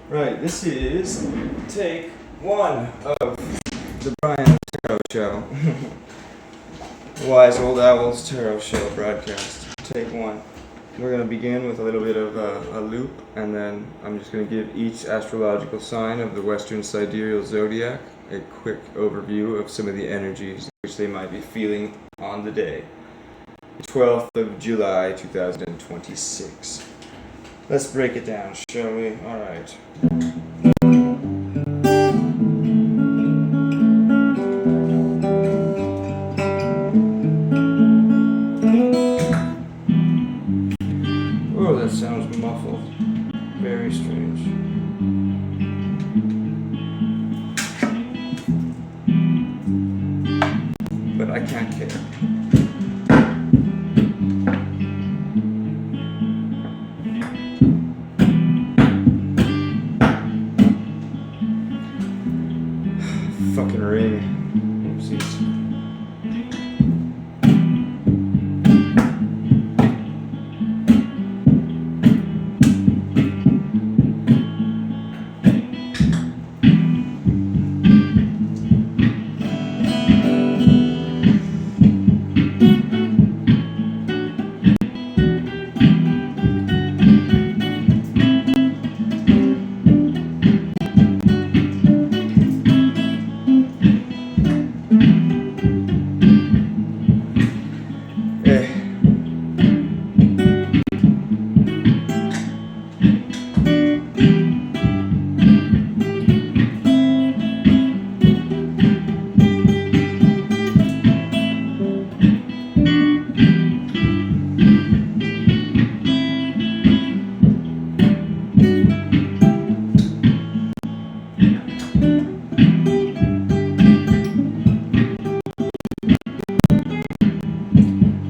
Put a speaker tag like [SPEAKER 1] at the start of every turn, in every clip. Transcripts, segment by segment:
[SPEAKER 1] Right, this is take one of the Brian Tarot Show. Wise Old Owl's Tarot Show broadcast. Take one. We're going to begin with a little bit of a loop, and then I'm just going to give each astrological sign of the Western Sidereal Zodiac a quick overview of some of the energies which they might be feeling on the day. 12th of July, 2026. Let's break it down, shall we? Alright. Oh, that sounds muffled. Very strange. But I can't care. Fucking ring. Oopsies.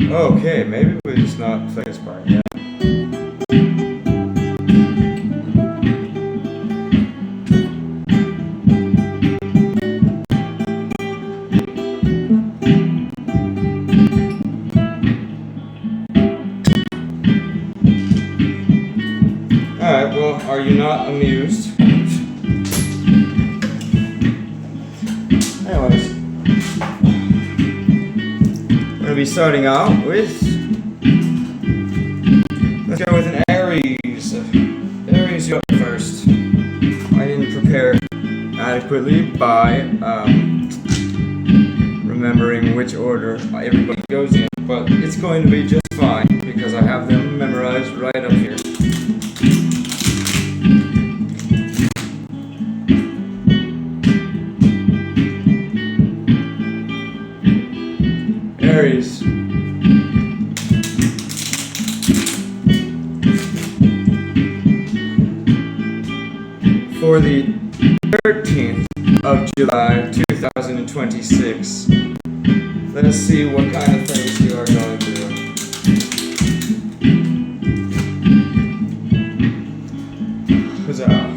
[SPEAKER 1] Okay, maybe we just not play this part yet. Alright, well, are you not amused? Anyways. We're going to be starting out with, let's go with an Aries. Aries, you're up first. I didn't prepare adequately by remembering which order everybody goes in, but it's going to be just fine because I have them memorized right up here. Aries. For the 13th of July, 2026, let us see what kind of things you are going to do. Huzzah.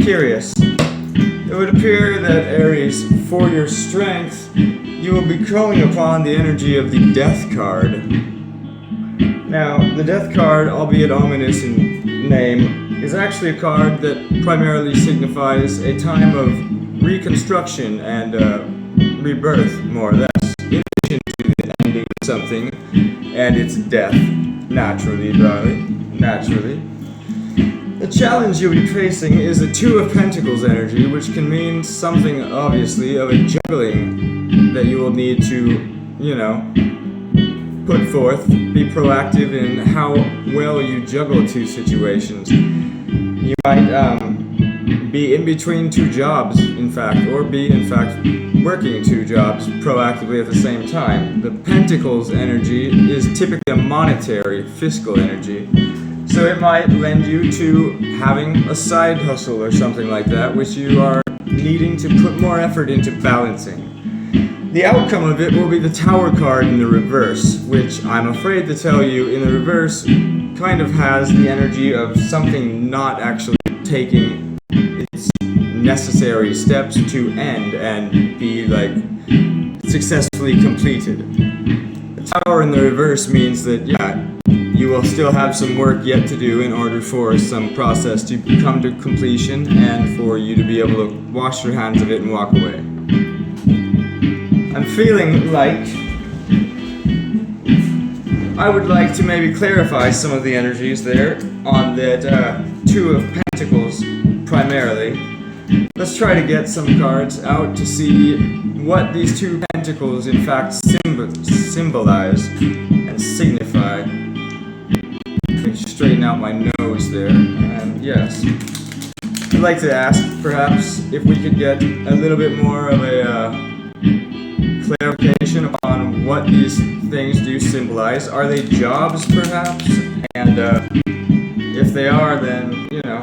[SPEAKER 1] Curious. It would appear that Aries, for your strength, you will be calling upon the energy of the Death card. Now, the Death card, albeit ominous in name, is actually a card that primarily signifies a time of reconstruction and rebirth, more or less, in addition to the ending of something and its death, naturally, darling, naturally. The challenge you'll be facing is the Two of Pentacles energy, which can mean something, obviously, of a juggling that you will need to, put forth, be proactive in how well you juggle two situations. You might be in between two jobs, in fact, or be, in fact, working two jobs proactively at the same time. The Pentacles energy is typically a monetary, fiscal energy. So it might lend you to having a side hustle or something like that, which you are needing to put more effort into balancing. The outcome of it will be the Tower card in the reverse, which I'm afraid to tell you in the reverse kind of has the energy of something not actually taking its necessary steps to end and be like successfully completed. The Tower in the reverse means that, yeah, you will still have some work yet to do in order for some process to come to completion and for you to be able to wash your hands of it and walk away. I'm feeling like I would like to maybe clarify some of the energies there on that Two of Pentacles primarily. Let's try to get some cards out to see what these two pentacles in fact symbolize and signify. Let me straighten out my nose there, and yes. I'd like to ask, perhaps, if we could get a little bit more of a clarification upon what these things do symbolize. Are they jobs, perhaps? And if they are, then, you know,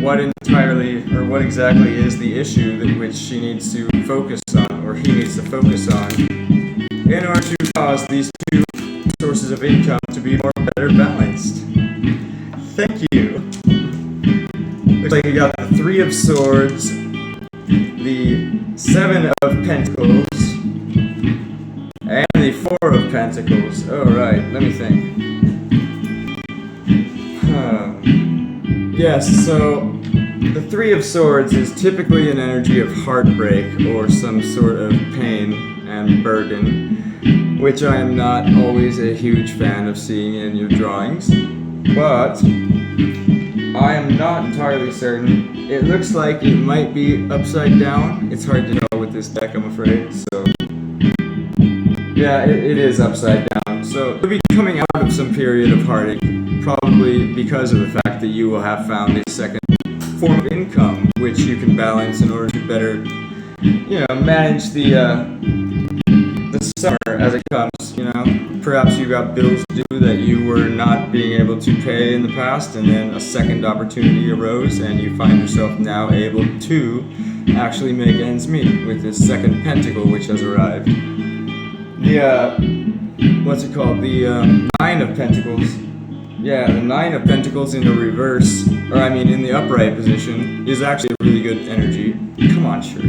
[SPEAKER 1] what entirely, or what exactly is the issue that which she needs to focus on, or he needs to focus on, in order to cause these two sources of income to be better balanced? Thank you. Looks like we got the Three of Swords, the Seven of Pentacles, and the Four of Pentacles. Oh, right, let me think. Yes, so the Three of Swords is typically an energy of heartbreak or some sort of pain and burden, which I am not always a huge fan of seeing in your drawings, but I am not entirely certain. It looks like it might be upside down. It's hard to know with this deck, I'm afraid, so yeah, it is upside down. So you'll be coming out of some period of heartache, probably because of the fact that you will have found a second form of income, which you can balance in order to better, you know, manage the summer as it comes. You know, perhaps you got bills due that you were not being able to pay in the past, and then a second opportunity arose, and you find yourself now able to actually make ends meet with this second pentacle which has arrived. What's it called? The Nine of Pentacles. Yeah, the Nine of Pentacles in the reverse, or I mean in the upright position, is actually a really good energy. Come on, sure.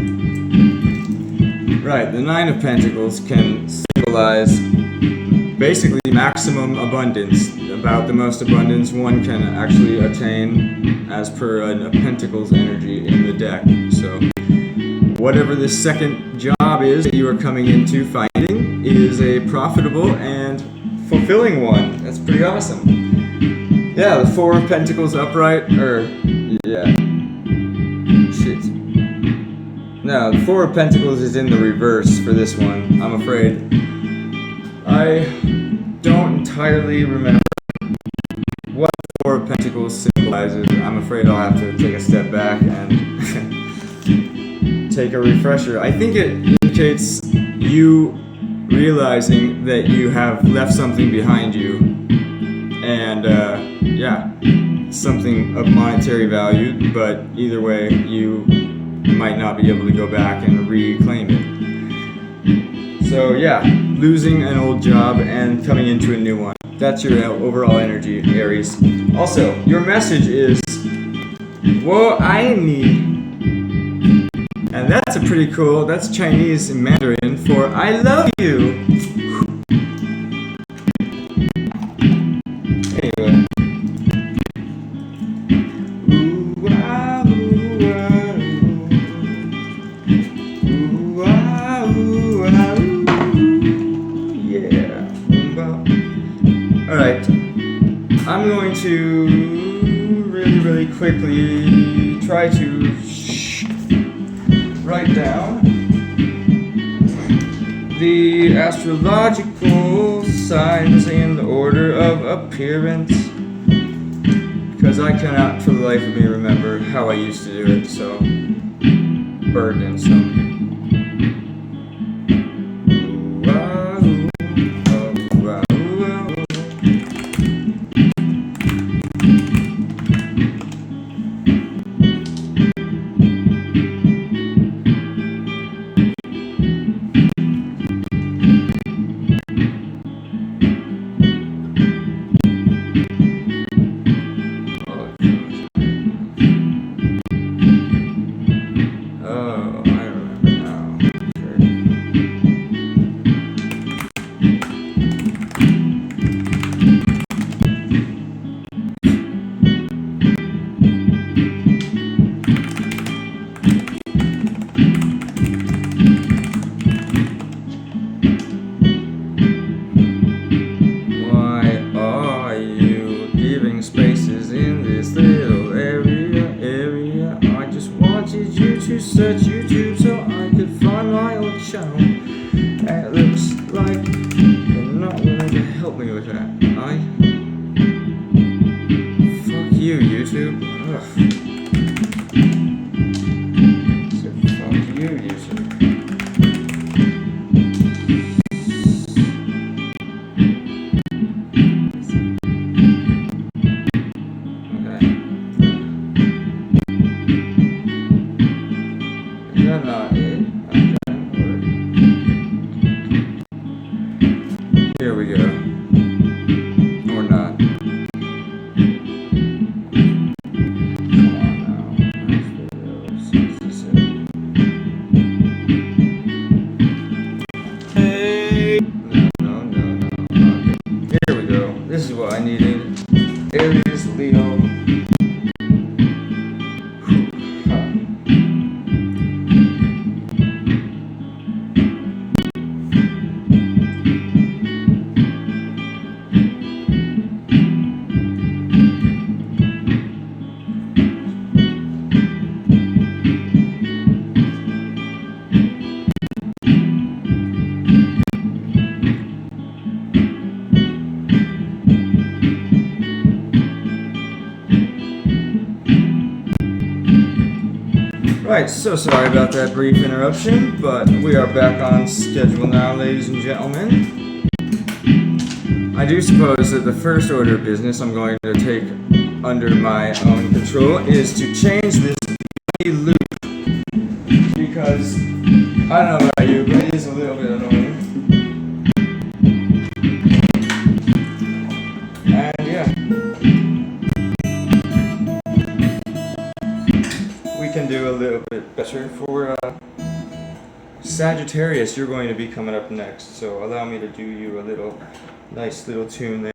[SPEAKER 1] Right, the Nine of Pentacles can symbolize basically maximum abundance, about the most abundance one can actually attain as per a Pentacles energy in the deck. So whatever this second job is that you are coming into finding is a profitable and fulfilling one. That's pretty awesome. Yeah, the Four of Pentacles upright, yeah. Shit. No, the Four of Pentacles is in the reverse for this one, I'm afraid. I don't entirely remember what the Four of Pentacles symbolizes. I'm afraid I'll have to take a step back and take a refresher. I think it indicates you realizing that you have left something behind you, and yeah, something of monetary value, but either way you might not be able to go back and reclaim it. So yeah, losing an old job and coming into a new one. That's your overall energy, Aries. Also, your message is "wo ai ni," and that's a pretty cool, that's Chinese in Mandarin for "I love you." Anyway. Ooh, ah, ooh, ah, ooh, ah, ooh, ah, ooh, yeah. Alright, I'm going to really quickly try to write down the astrological signs in order of appearance, because I cannot for the life of me remember how I used to do it, so burdensome. you, YouTube. Ugh. So fuck you, YouTube. Okay. Is that not it? Okay. Here we go. Or not. This is what I needed. Aries, Leo. Right, so sorry about that brief interruption, but we are back on schedule now, ladies and gentlemen. I do suppose that the first order of business I'm going to take under my own control is to change this loop, because I don't know about you, but it is a little bit annoying. And yeah. Can do a little bit better for Sagittarius. You're going to be coming up next, so allow me to do you a little nice little tune there.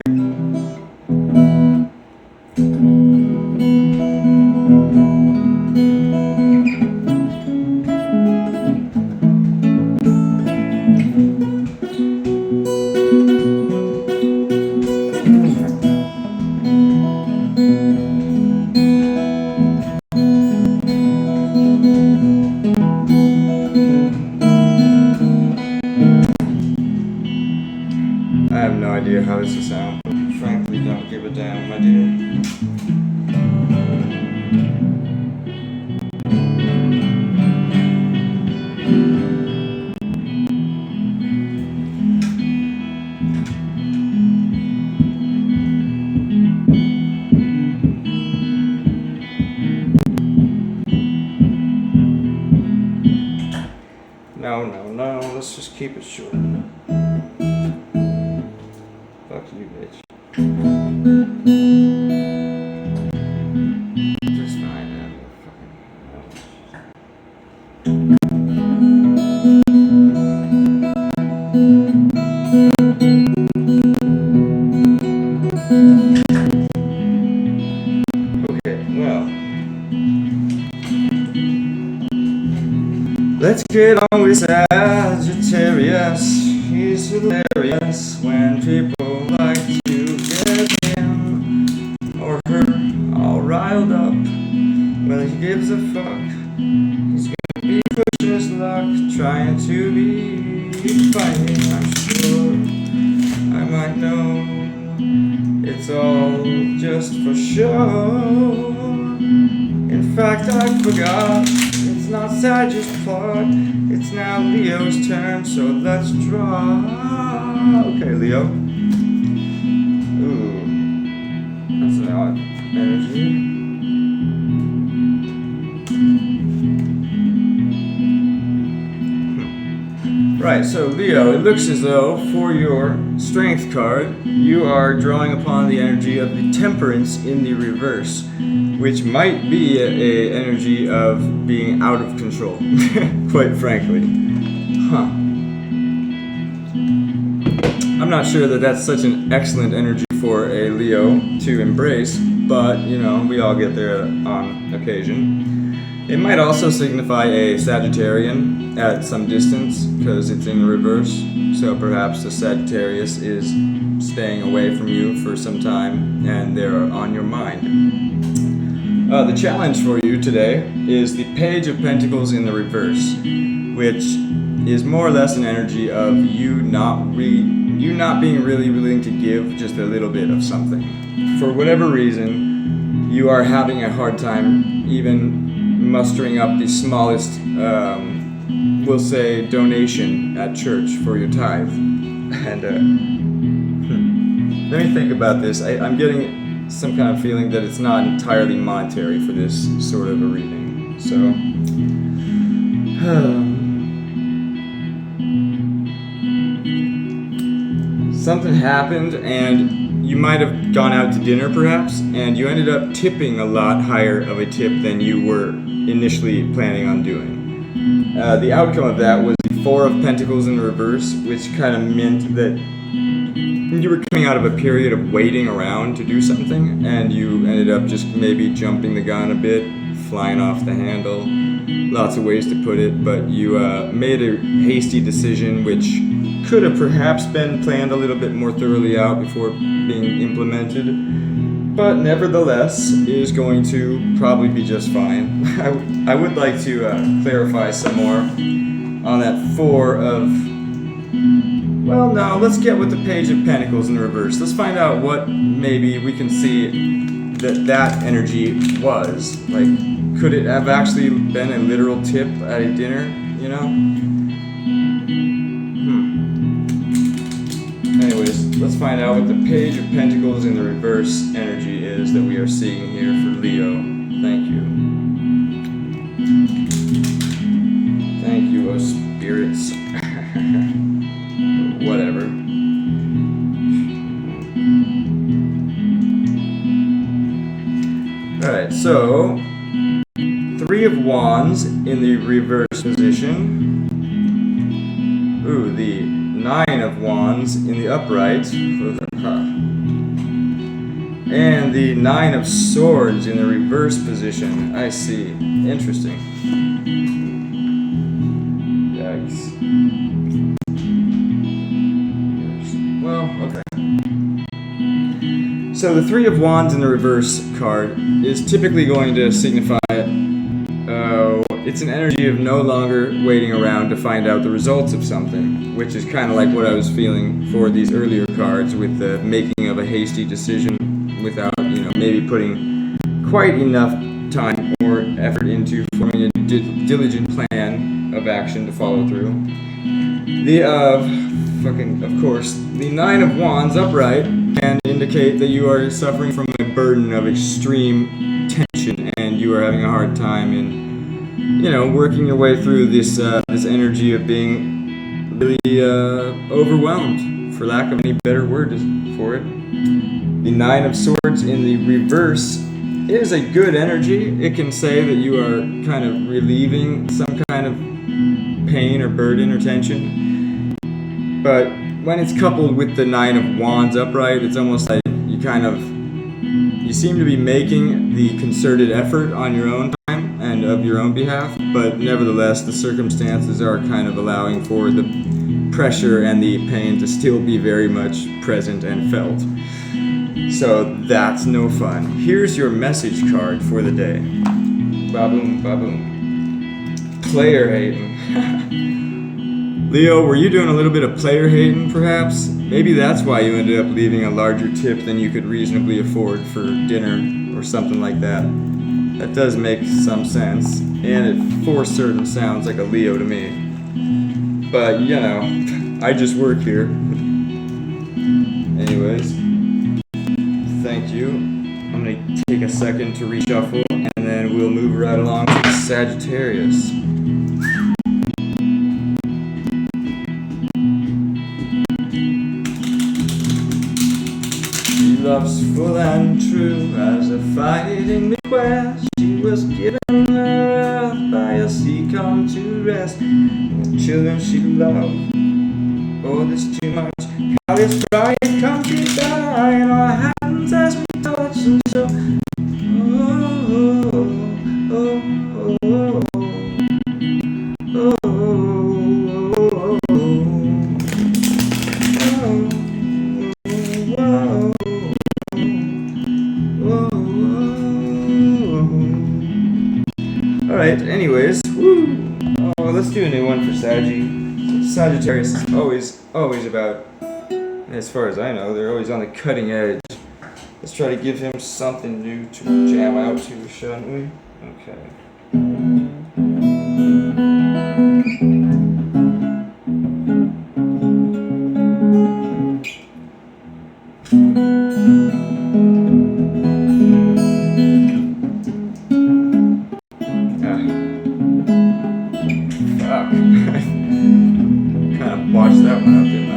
[SPEAKER 1] I have no idea how this will sound, but frankly don't give a damn, my dear. No, let's just keep it short. Fuck you, bitch. Just fine, Okay, well. Let's get on with Sagittarius. He's hilarious when people like to get him or her all riled up. Well, he gives a fuck. He's gonna be pushing his luck, trying to be funny. I'm sure I might know it's all just for show. In fact, I forgot. It's not Sag's part, it's now Leo's turn, so let's draw. Okay, Leo. Ooh, that's an odd energy. Right, so Leo, it looks as though for your strength card, you are drawing upon the energy of the temperance in the reverse, which might be a energy of being out of control, quite frankly. Huh. I'm not sure that that's such an excellent energy for a Leo to embrace, but, you know, we all get there on occasion. It might also signify a Sagittarian at some distance, because it's in reverse, so perhaps the Sagittarius is staying away from you for some time, and they're on your mind. The challenge for you today is the Page of Pentacles in the reverse, which is more or less an energy of you not being really willing to give just a little bit of something. For whatever reason, you are having a hard time even mustering up the smallest, we'll say, donation at church for your tithe. And let me think about this. I'm getting some kind of feeling that it's not entirely monetary for this sort of a reading. So, something happened, and you might have gone out to dinner perhaps, and you ended up tipping a lot higher of a tip than you were initially planning on doing. The outcome of that was the Four of Pentacles in reverse, which kind of meant that you were coming out of a period of waiting around to do something, and you ended up just maybe jumping the gun a bit, flying off the handle, lots of ways to put it, but you made a hasty decision which could have perhaps been planned a little bit more thoroughly out before being implemented, but nevertheless is going to probably be just fine. I would like to clarify some more on that Four of... Well, no, let's get with the Page of Pentacles in reverse. Let's find out what maybe we can see that energy was. Like, could it have actually been a literal tip at a dinner, you know? Anyways, let's find out what the Page of Pentacles in the reverse energy is that we are seeing here for Leo. Thank you. Thank you, oh spirits. Whatever. Alright, so Three of Wands in the reverse position. Ooh, the Nine of Wands in the upright. And the Nine of Swords in the reverse position. I see. Interesting. Yikes. Well, okay. So the Three of Wands in the reverse card is typically going to signify it's an energy of no longer waiting around to find out the results of something, which is kind of like what I was feeling for these earlier cards with the making of a hasty decision without, maybe putting quite enough time or effort into forming a diligent plan of action to follow through. Of course, the Nine of Wands upright can indicate that you are suffering from a burden of extreme tension and you are having a hard time in, working your way through this energy of being really overwhelmed, for lack of any better word for it. The Nine of Swords in the reverse is a good energy. It can say that you are kind of relieving some kind of pain or burden or tension. But when it's coupled with the Nine of Wands upright, it's almost like you seem to be making the concerted effort on your own time and of your own behalf, but nevertheless the circumstances are kind of allowing for the pressure and the pain to still be very much present and felt. So that's no fun. Here's your message card for the day. Ba-boom, ba-boom. Player hating. Leo, were you doing a little bit of player hating, perhaps? Maybe that's why you ended up leaving a larger tip than you could reasonably afford for dinner or something like that. That does make some sense, and it for certain sounds like a Leo to me. But, I just work here. Anyways, thank you. I'm going to take a second to reshuffle, and then we'll move right along to Sagittarius. Love's full and true as a fighting request. She was given her earth by a sea calm to rest. And the children she loved, oh, there's too much. How this pride come to die in our hands as we touch, and so Alright, anyways, woo! Oh, let's do a new one for Sagittarius is always about, as far as I know, they're always on the cutting edge. Let's try to give him something new to jam out to, shouldn't we? Okay. Fuck. Kind of botched that one up, didn't I?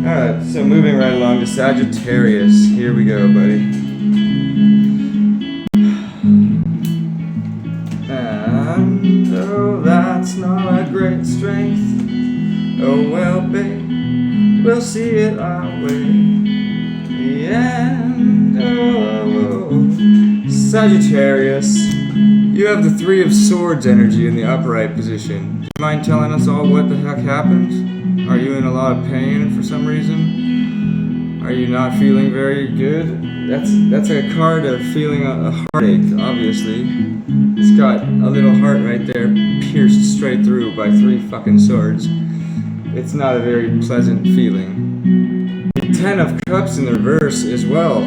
[SPEAKER 1] Alright, so moving right along to Sagittarius. Here we go, buddy. And oh, that's not a great strength. Oh well, babe, we'll see it our way. And oh, Sagittarius, you have the Three of Swords energy in the upright position. Do you mind telling us all what the heck happened? Are you in a lot of pain for some reason? Are you not feeling very good? That's a card of feeling a heartache, obviously. It's got a little heart right there, pierced straight through by 3 fucking swords. It's not a very pleasant feeling. The Ten of Cups in the reverse as well.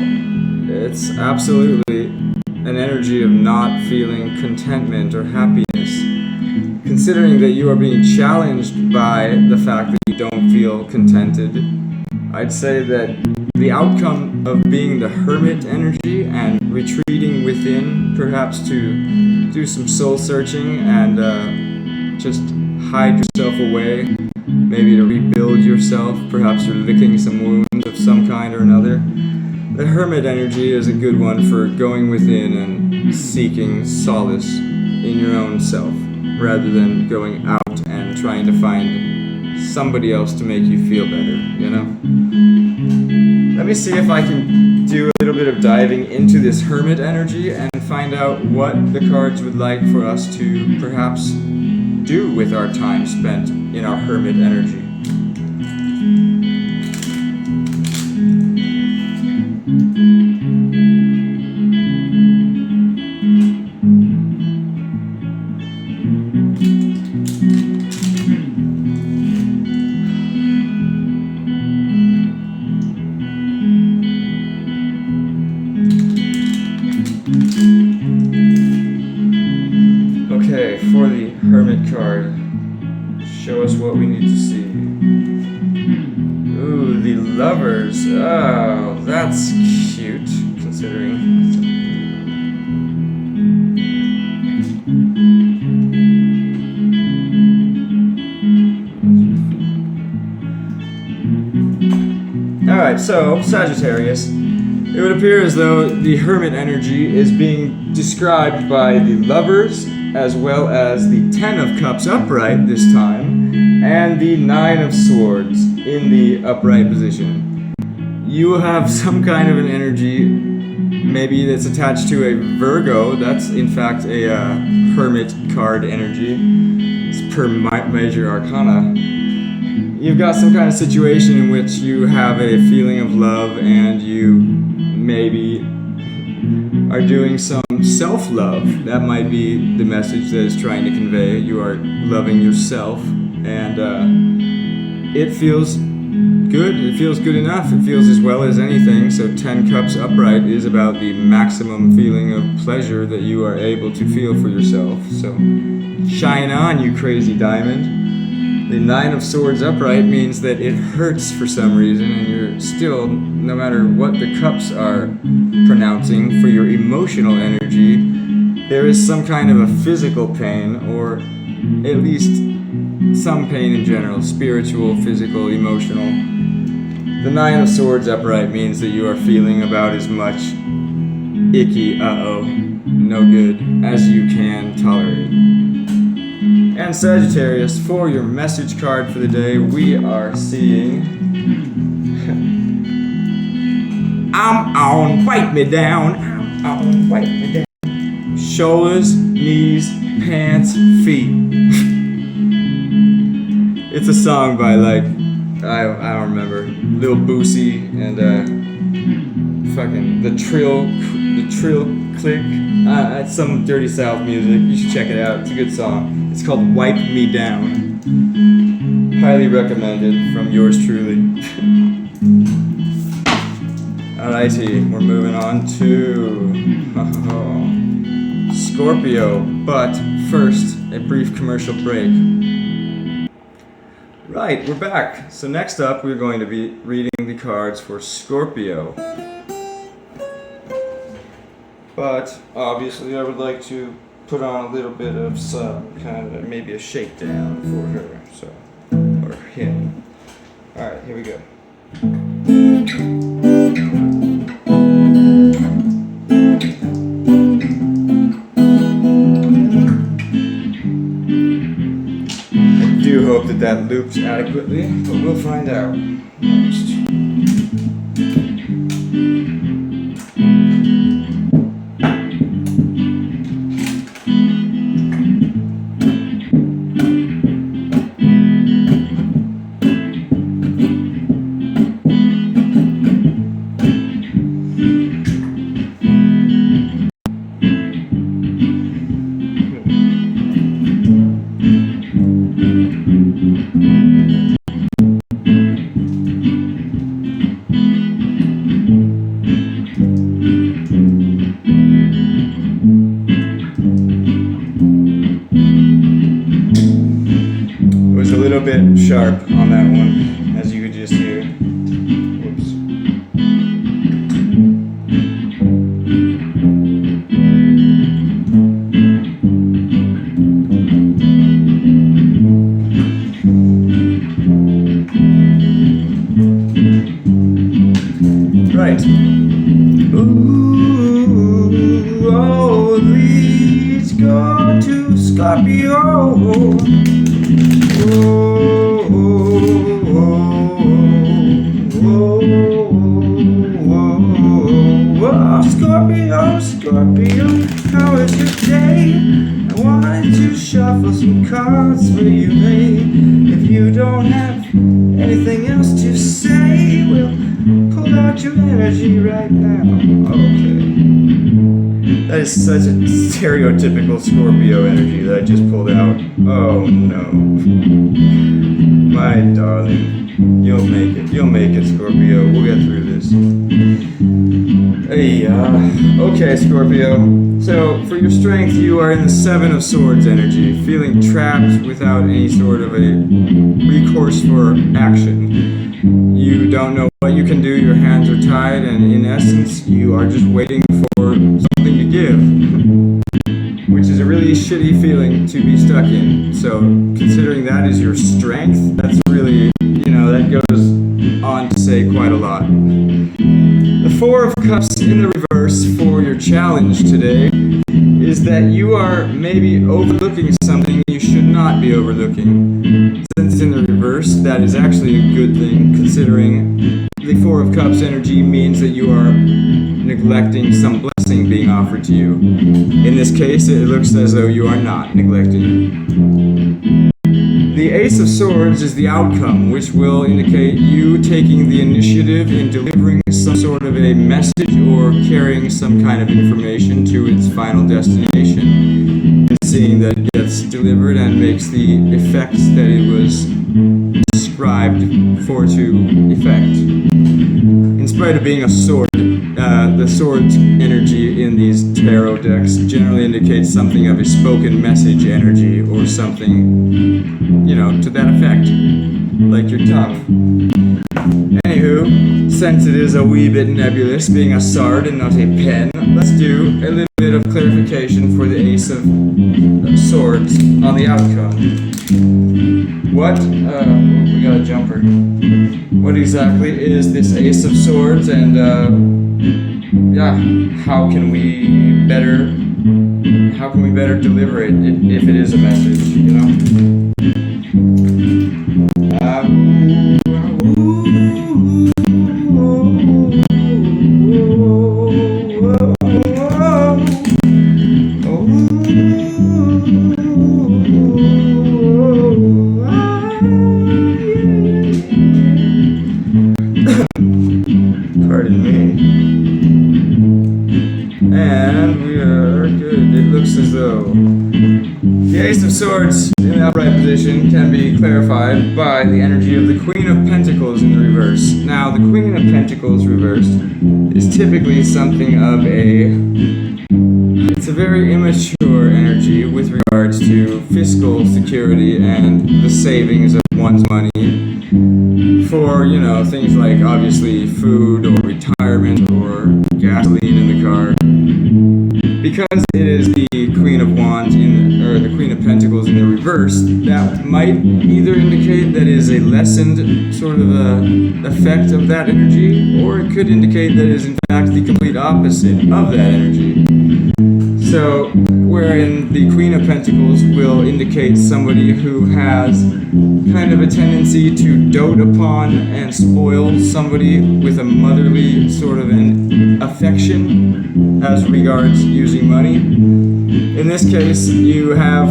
[SPEAKER 1] It's absolutely an energy of not feeling contentment or happiness. Considering that you are being challenged by the fact that you don't feel contented, I'd say that the outcome of being the hermit energy and retreating within, perhaps to do some soul searching and just hide yourself away, maybe to rebuild yourself, perhaps you're licking some wounds of some kind or another. The hermit energy is a good one for going within and seeking solace in your own self, rather than going out and trying to find somebody else to make you feel better, you know? Let me see if I can do a little bit of diving into this hermit energy and find out what the cards would like for us to perhaps do with our time spent in our hermit energy. Okay, for the Hermit card, show us what we need to see. Ooh, the Lovers. Oh, that's cute, considering. Alright, so, Sagittarius. It would appear as though the Hermit energy is being described by the Lovers, as well as the Ten of Cups upright this time, and the Nine of Swords in the upright position. You have some kind of an energy, maybe that's attached to a Virgo. That's in fact a Hermit card energy. It's per major arcana. You've got some kind of situation in which you have a feeling of love and you maybe are doing some self-love. That might be the message that is trying to convey. You are loving yourself, and it feels good. It feels good enough. It feels as well as anything. So 10 Cups upright is about the maximum feeling of pleasure that you are able to feel for yourself. So shine on, you crazy diamond. The Nine of Swords upright means that it hurts for some reason, and you're still, no matter what the cups are pronouncing for your emotional energy, there is some kind of a physical pain, or at least some pain in general, spiritual, physical, emotional. The Nine of Swords upright means that you are feeling about as much icky, no good, as you can tolerate. And Sagittarius, for your message card for the day, we are seeing I'm on, wipe me down. I'm on, wipe me down. shoulders, knees, pants, feet. It's a song by like I don't remember, Lil Boosie and fucking the Trill Click. It's some Dirty South music. You should check it out. It's a good song. It's called "Wipe Me Down." Highly recommended from yours truly. Alrighty, we're moving on to Scorpio, but first, a brief commercial break. Right, we're back. So next up, we're going to be reading the cards for Scorpio. But obviously, I would like to put on a little bit of some kind of maybe a shakedown for her, so or him. All right, here we go. I do hope that loops adequately, but we'll find out next. Bit sharp on that one, as you could just hear. Whoops. Right. Ooh, oh, let's go to Scorpio. Scorpio, how is your day? I wanted to shuffle some cards for you, babe. If you don't have anything else to say, we'll pull out your energy right now. Okay. That is such a stereotypical Scorpio energy that I just pulled out. Oh no. My darling. You'll make it, Scorpio. We'll get through this. Hey, okay, Scorpio. So, for your strength, you are in the Seven of Swords energy, feeling trapped without any sort of a recourse for action. You don't know what you can do, your hands are tied, and in essence, you are just waiting for something to give. Which is a really shitty feeling to be stuck in. So, considering that is your strength, that's really, that goes on to say quite a lot. The Four of Cups in the reverse for your challenge today is that you are maybe overlooking something you should not be overlooking. Since it's in the reverse, that is actually a good thing, considering the Four of Cups energy means that you are neglecting some blessing being offered to you. In this case, it looks as though you are not neglecting. The Ace of Swords is the outcome, which will indicate you taking the initiative in delivering some sort of a message or carrying some kind of information to its final destination. And seeing that it gets delivered and makes the effects that it was described for to effect. In spite of being a sword, the sword's energy in these tarot decks generally indicates something of a spoken message energy or something, to that effect, like your tongue. Anywho, since it is a wee bit nebulous, being a sword and not a pen, let's do a little bit of clarification for the Ace of Swords on the outcome. What? We got a jumper. What exactly is this Ace of Swords, and how can we better deliver it if it is a message, Pardon me. And we are good. It looks as though the Ace of Swords in the upright position can be clarified by the energy of the Queen of Pentacles in the reverse. Now, the Queen of Pentacles reversed is typically something of it's a very immature energy with regards to fiscal security and the savings of one's money for, things like obviously food or retirement or gasoline in the car. Because it is the Queen of Wands or the Queen of Pentacles in the reverse, that might either indicate that it is a lessened sort of effect of that energy, or it could indicate that it is in fact the complete opposite of that energy. So, wherein the Queen of Pentacles will indicate somebody who has kind of a tendency to dote upon and spoil somebody with a motherly sort of an affection as regards using money. In this case, you have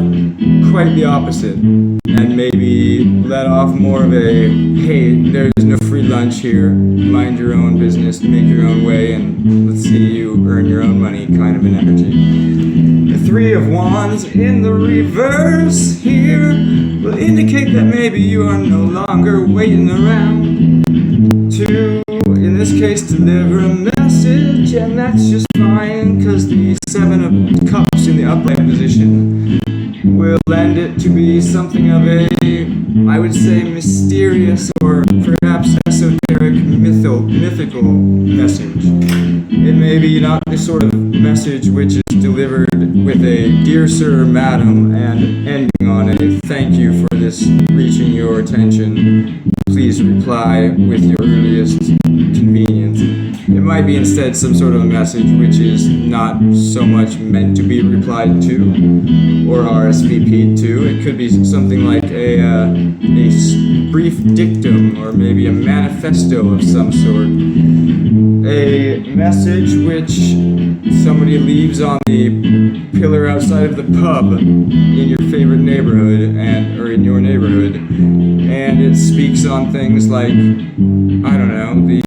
[SPEAKER 1] quite the opposite, and maybe let off more of a, hey, there's no free lunch here, mind your own business, make your own way, and let's see you earn your own money kind of an energy. The Three of Wands in the reverse here will indicate that maybe you are no longer waiting around to, in this case, deliver a message, and that's just fine, because the Seven of Cups in the upright position will lend it to be something of a, I would say, mysterious or perhaps esoteric mythical message. It may be not the sort of message which is delivered with a dear sir, madam, and ending on a thank you for this reaching your attention. Please reply with your earliest convenience. It might be instead some sort of a message which is not so much meant to be replied to or RSVP'd to. It could be something like a brief dictum or maybe a manifesto of some sort. A message which somebody leaves on the pillar outside of the pub in your favorite neighborhood or in your neighborhood, and it speaks on things like, I don't know, the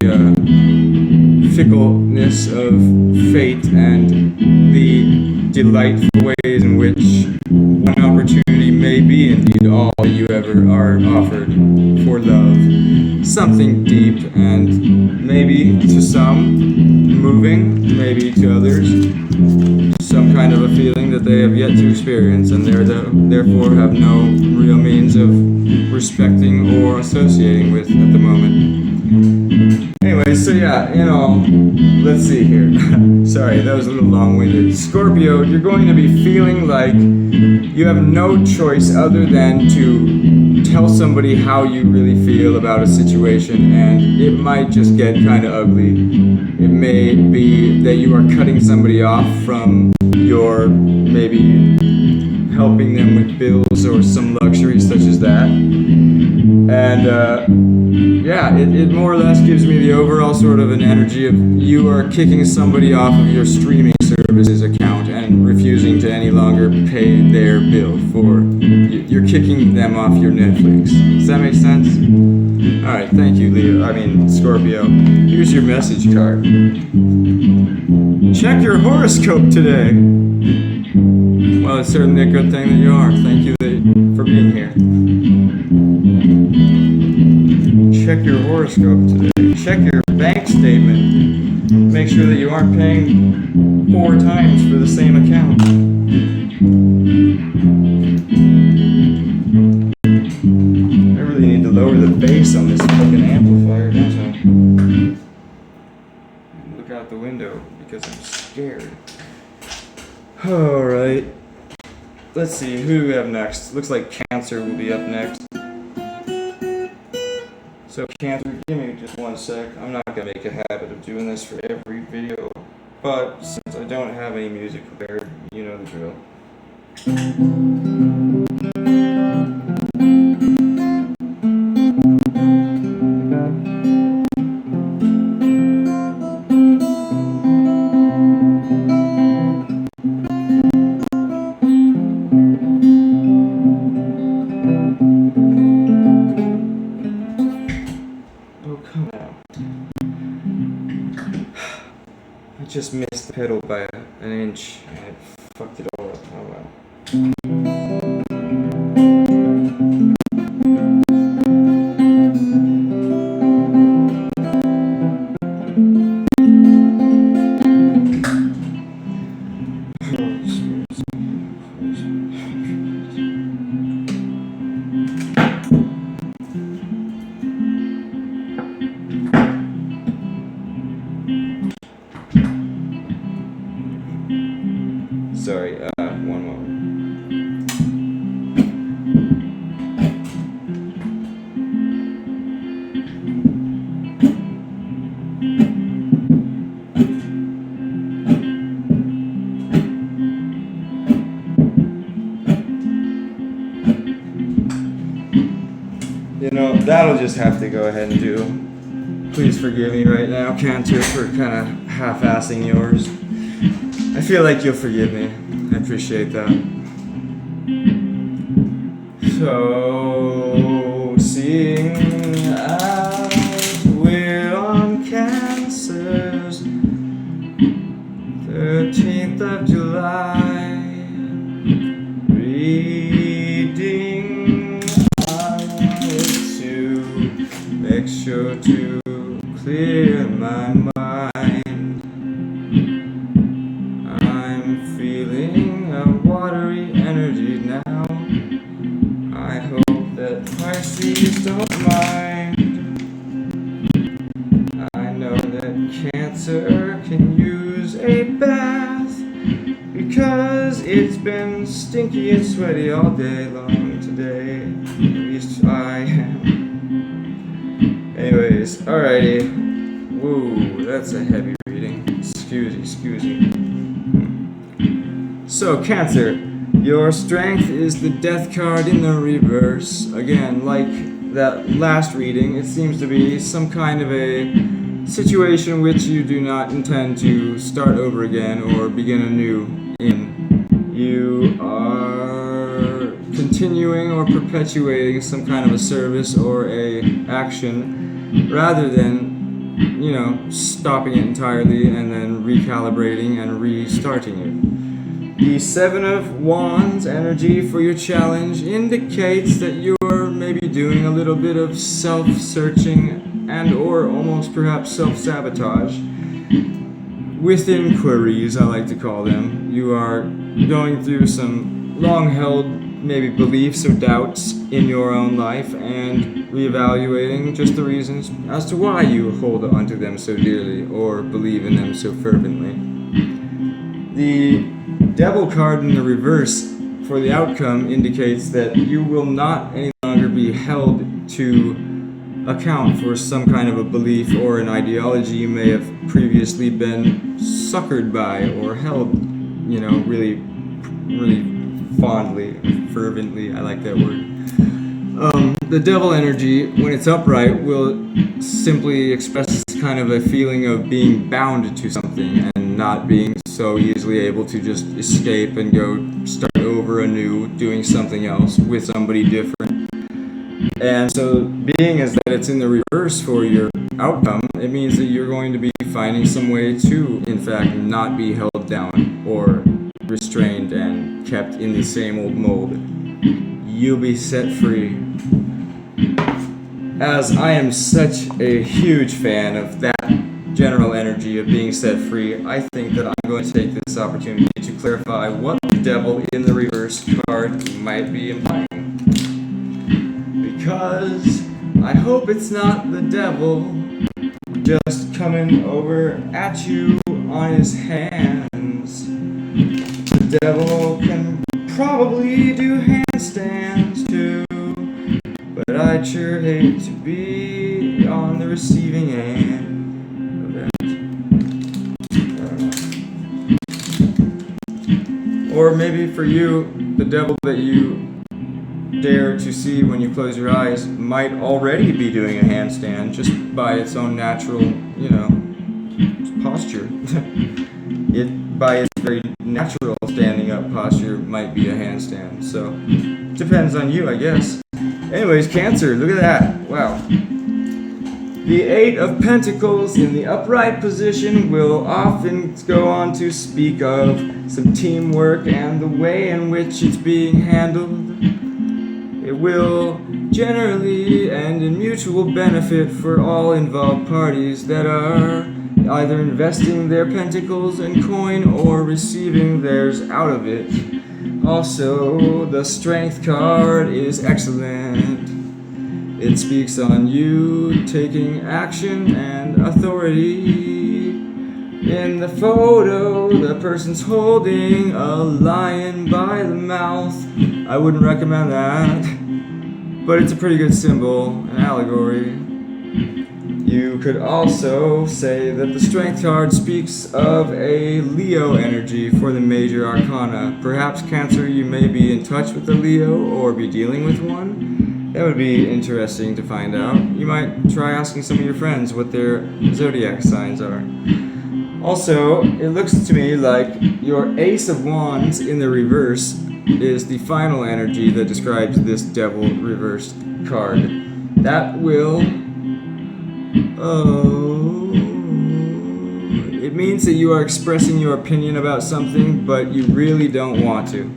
[SPEAKER 1] fickleness of fate and the delightful ways in which one opportunity may be indeed all that you ever are offered for love. Something deep and maybe to some moving, maybe to others some kind of a feeling that they have yet to experience and therefore have no real means of respecting or associating with at the moment. Anyway, so yeah, in all, let's see here. Sorry, that was a little long-winded. Scorpio, you're going to be feeling like you have no choice other than to tell somebody how you really feel about a situation, and it might just get kind of ugly. It may be that you are cutting somebody off from your maybe helping them with bills or some luxury such as that. And yeah, it more or less gives me the overall sort of an energy of you are kicking somebody off of your streaming services account and refusing to any longer pay their bill for, you're kicking them off your Netflix. Does that make sense? Alright, thank you, Scorpio. Here's your message card. Check your horoscope today. Well, it's certainly a good thing that you are. Thank you for being here. Check your horoscope today. Check your bank statement. Make sure that you aren't paying 4 times for the same account. I really need to lower the bass on this fucking amplifier, don't I? Look out the window because I'm scared. Alright. Let's see, who do we have next? Looks like Cancer will be up next. So Cancer, give me just 1 sec. I'm not going to make a habit of doing this for every video, but since I don't have any music prepared, you know the drill. just missed the pedal by an inch and it fucked it all up. Oh well. Sorry, one moment. You know, that'll just have to go ahead and do. Please forgive me right now, Cantor, for kind of half-assing yours. I feel like you'll forgive me. I appreciate that. So, seeing as we're on Cancer's 13th of July, reading, I wanted to make sure to clear my mind. Feeling a watery energy now. I hope that Pisces don't mind. I know that Cancer can use a bath because it's been stinky and sweaty all day long today. At least I am. Anyways, alrighty. Woo, that's a heavy reading. Excuse me. So, Cancer, your strength is the death card in the reverse. Again, like that last reading, it seems to be some kind of a situation which you do not intend to start over again or begin anew in. You are continuing or perpetuating some kind of a service or a action rather than, you know, stopping it entirely and then recalibrating and restarting it. The Seven of Wands energy for your challenge indicates that you're maybe doing a little bit of self-searching and or almost perhaps self-sabotage with inquiries, I like to call them. You are going through some long-held maybe beliefs or doubts in your own life and reevaluating just the reasons as to why you hold onto them so dearly or believe in them so fervently. The Devil card in the reverse for the outcome indicates that you will not any longer be held to account for some kind of a belief or an ideology you may have previously been suckered by or held, you know, really fondly, fervently. I like that word. The devil energy, when it's upright, will simply express kind of a feeling of being bound to something and not being so easily able to just escape and go start over anew, doing something else with somebody different. And so, being as that it's in the reverse for your outcome, it means that you're going to be finding some way to, in fact, not be held down or restrained and kept in the same old mold. You'll be set free. As I am such a huge fan of that general energy of being set free, I think that I'm going to take this opportunity to clarify what the devil in the reverse card might be implying. Because I hope it's not the devil just coming over at you on his hands. The devil can probably do handstands too, but I'd sure hate to be on the receiving end of it. Or maybe for you, the devil that you dare to see when you close your eyes might already be doing a handstand just by its own natural, you know, posture. It, by its very natural standing up posture, might be a handstand. So, depends on you, I guess. Anyways, Cancer, look at that. Wow. The Eight of Pentacles in the upright position will often go on to speak of some teamwork and the way in which it's being handled. It will generally end in mutual benefit for all involved parties that are either investing their pentacles in coin or receiving theirs out of it. Also, the Strength card is excellent. It speaks on you taking action and authority. In the photo, the person's holding a lion by the mouth. I wouldn't recommend that, but it's a pretty good symbol, an allegory. You could also say that the Strength card speaks of a Leo energy for the major arcana. Perhaps, Cancer, you may be in touch with a Leo or be dealing with one. That would be interesting to find out. You might try asking some of your friends what their zodiac signs are. Also, it looks to me like your Ace of Wands in the reverse is the final energy that describes this Devil reversed card. That will... it means that you are expressing your opinion about something, but you really don't want to.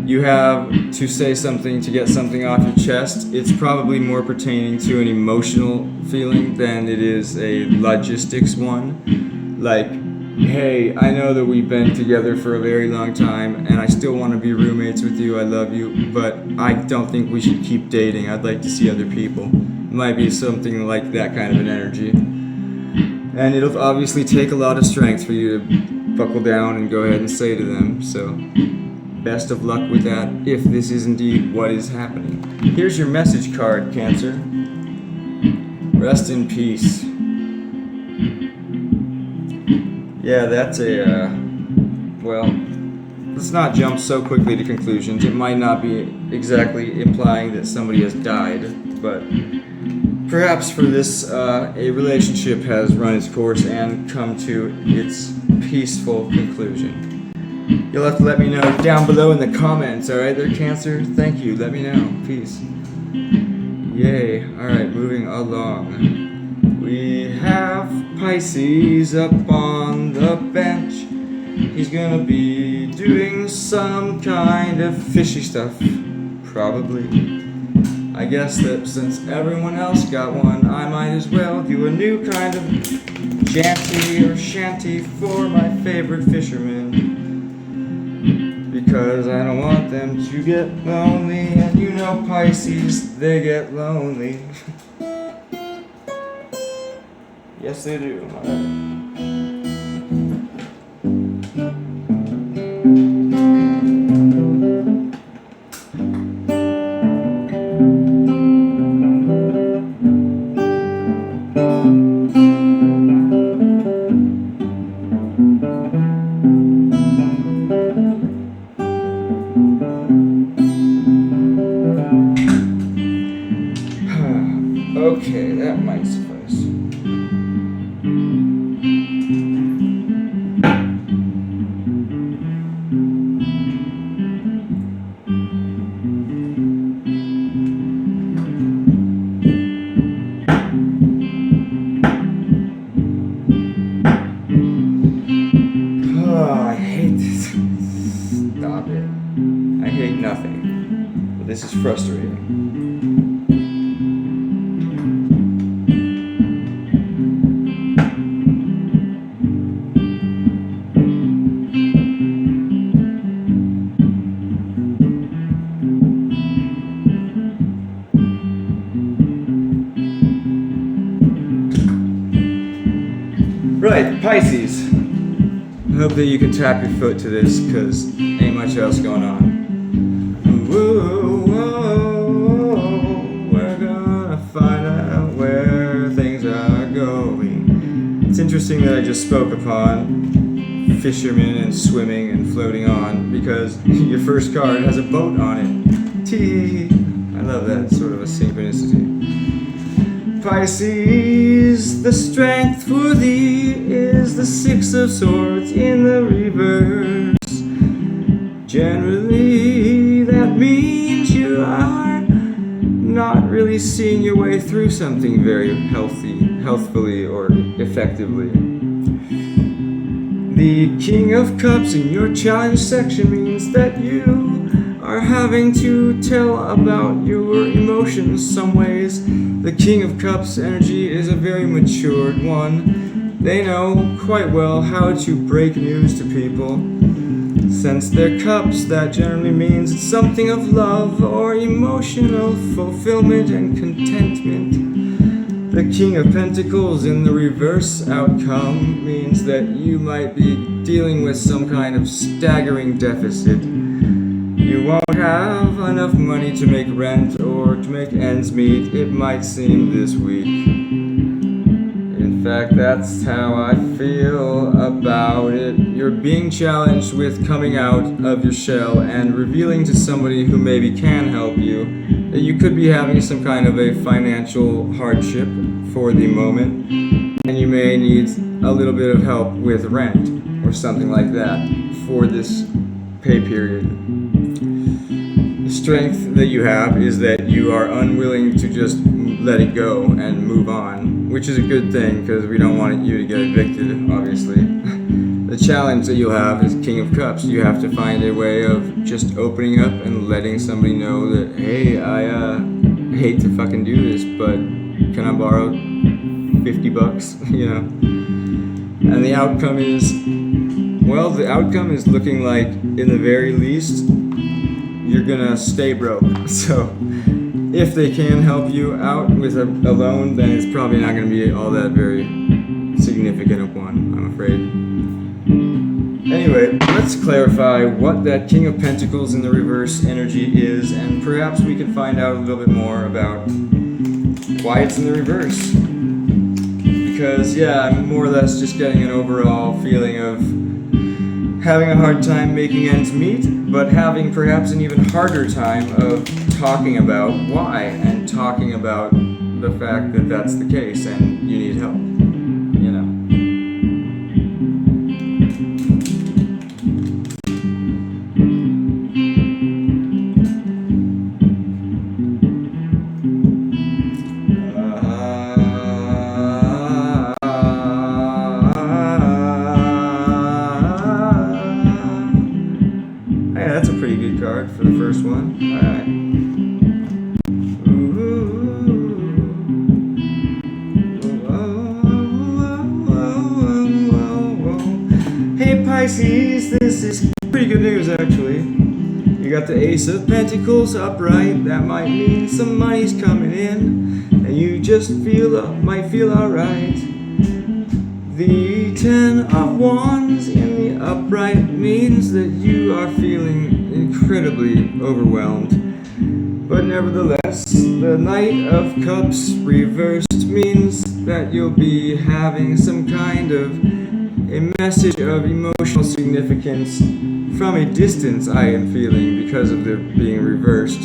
[SPEAKER 1] You have to say something to get something off your chest. It's probably more pertaining to an emotional feeling than it is a logistics one. Like, hey, I know that we've been together for a very long time and I still want to be roommates with you, I love you, but I don't think we should keep dating. I'd like to see other people. It might be something like that kind of an energy. And it'll obviously take a lot of strength for you to buckle down and go ahead and say to them, so best of luck with that, if this is indeed what is happening. Here's your message card, Cancer. Rest in peace. Yeah, that's well, let's not jump so quickly to conclusions. It might not be exactly implying that somebody has died, but perhaps for this, a relationship has run its course and come to its peaceful conclusion. You'll have to let me know down below in the comments, alright there, Cancer? Thank you, let me know. Peace. Yay. Alright, moving along. We have Pisces up on the bench. He's gonna be doing some kind of fishy stuff. Probably. I guess that since everyone else got one, I might as well do a new kind of janty or shanty for my favorite fishermen. Because I don't want them to get lonely, and you know Pisces, they get lonely. Yes, they do. Okay, that might suffice. Oh, I hate this. Stop it. I hate nothing. But this is frustrating. Right, Pisces. I hope that you can tap your foot to this, because ain't much else going on. Whoa, whoa, whoa, we're gonna find out where things are going. It's interesting that I just spoke upon fishermen and swimming and floating on, because your first card has a boat on it. Tee. I love that sort of a synchronicity. Pisces, the strength for thee is the Six of Swords in the reverse. Generally, that means you are not really really seeing your way through something very healthfully, or effectively. The King of Cups in your challenge section means that you are having to tell about your emotions some ways. The King of Cups energy is a very matured one. They know quite well how to break news to people. Since they're cups, that generally means it's something of love or emotional fulfillment and contentment. The King of Pentacles in the reverse outcome means that you might be dealing with some kind of staggering deficit. You won't have enough money to make rent or to make ends meet, it might seem this week. In fact, that's how I feel about it. You're being challenged with coming out of your shell and revealing to somebody who maybe can help you that you could be having some kind of a financial hardship for the moment, and you may need a little bit of help with rent or something like that for this pay period. The strength that you have is that you are unwilling to just let it go and move on, which is a good thing because we don't want you to get evicted, obviously. The challenge that you'll have is King of Cups. You have to find a way of just opening up and letting somebody know that, hey, I hate to fucking do this, but can I borrow $50, you know? And the outcome is, well, the outcome is looking like, in the very least, you're gonna stay broke. So if they can help you out with a loan, then it's probably not gonna be all that very significant of one, I'm afraid. Anyway, let's clarify what that King of Pentacles in the reverse energy is, and perhaps we can find out a little bit more about why it's in the reverse. Because, yeah, I'm more or less just getting an overall feeling of having a hard time making ends meet, but having perhaps an even harder time of talking about why, and talking about the fact that that's the case and you need help, you know. Yeah, that's a pretty good card for the first one. Alright. Hey Pisces, this is pretty good news actually. You got the Ace of Pentacles upright. That might mean some money's coming in, and you just might feel alright. The Ten of Wands in the upright means that you are feeling incredibly overwhelmed. But nevertheless, the Knight of Cups reversed means that you'll be having some kind of a message of emotional significance from a distance, I am feeling, because of the being reversed,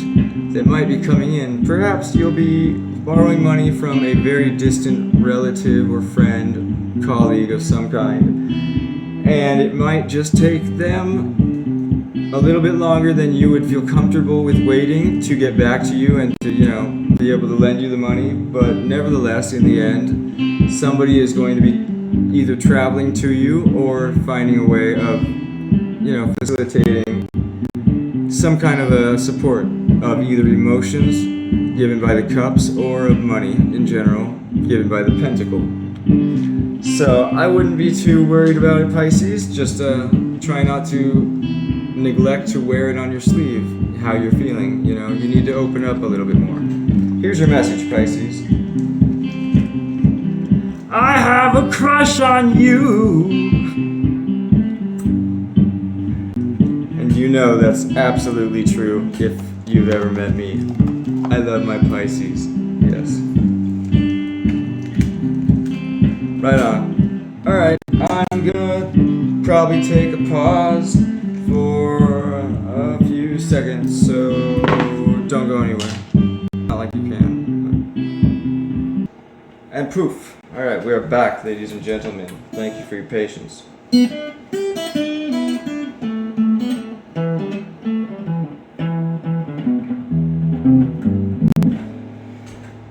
[SPEAKER 1] that might be coming in. Perhaps you'll be borrowing money from a very distant relative or friend, colleague of some kind, and it might just take them a little bit longer than you would feel comfortable with waiting to get back to you and to, you know, be able to lend you the money. But nevertheless, in the end, somebody is going to be either traveling to you or finding a way of, you know, facilitating some kind of a support of either emotions given by the cups or of money in general given by the pentacle. So I wouldn't be too worried about it, Pisces. Just try not to neglect to wear it on your sleeve, how you're feeling. You know, you need to open up a little bit more. Here's your message, Pisces. I have a crush on you. And you know that's absolutely true if you've ever met me. I love my Pisces. Yes. Right on. Alright, I'm gonna probably take a pause for a few seconds, so don't go anywhere. Not like you can. And poof. Alright, we are back, ladies and gentlemen. Thank you for your patience.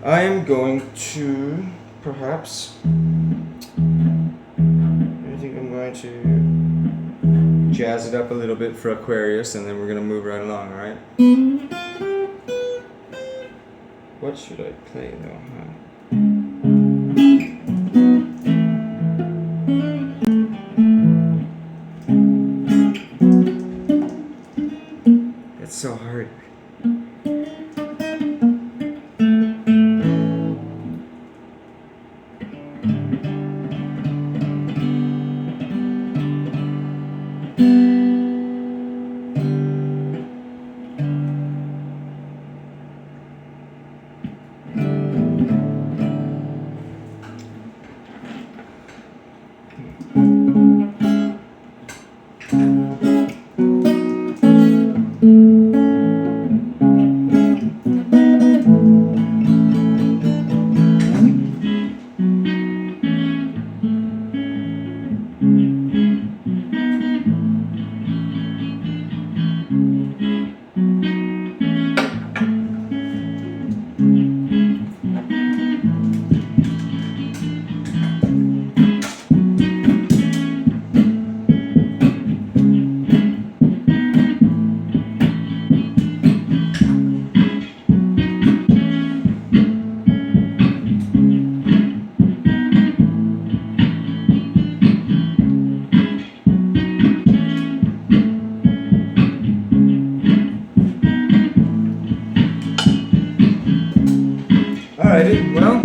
[SPEAKER 1] I am going to perhaps, I think I'm going to jazz it up a little bit for Aquarius, and then we're going to move right along, alright? What should I play though, huh? It's so hard. Alrighty, well,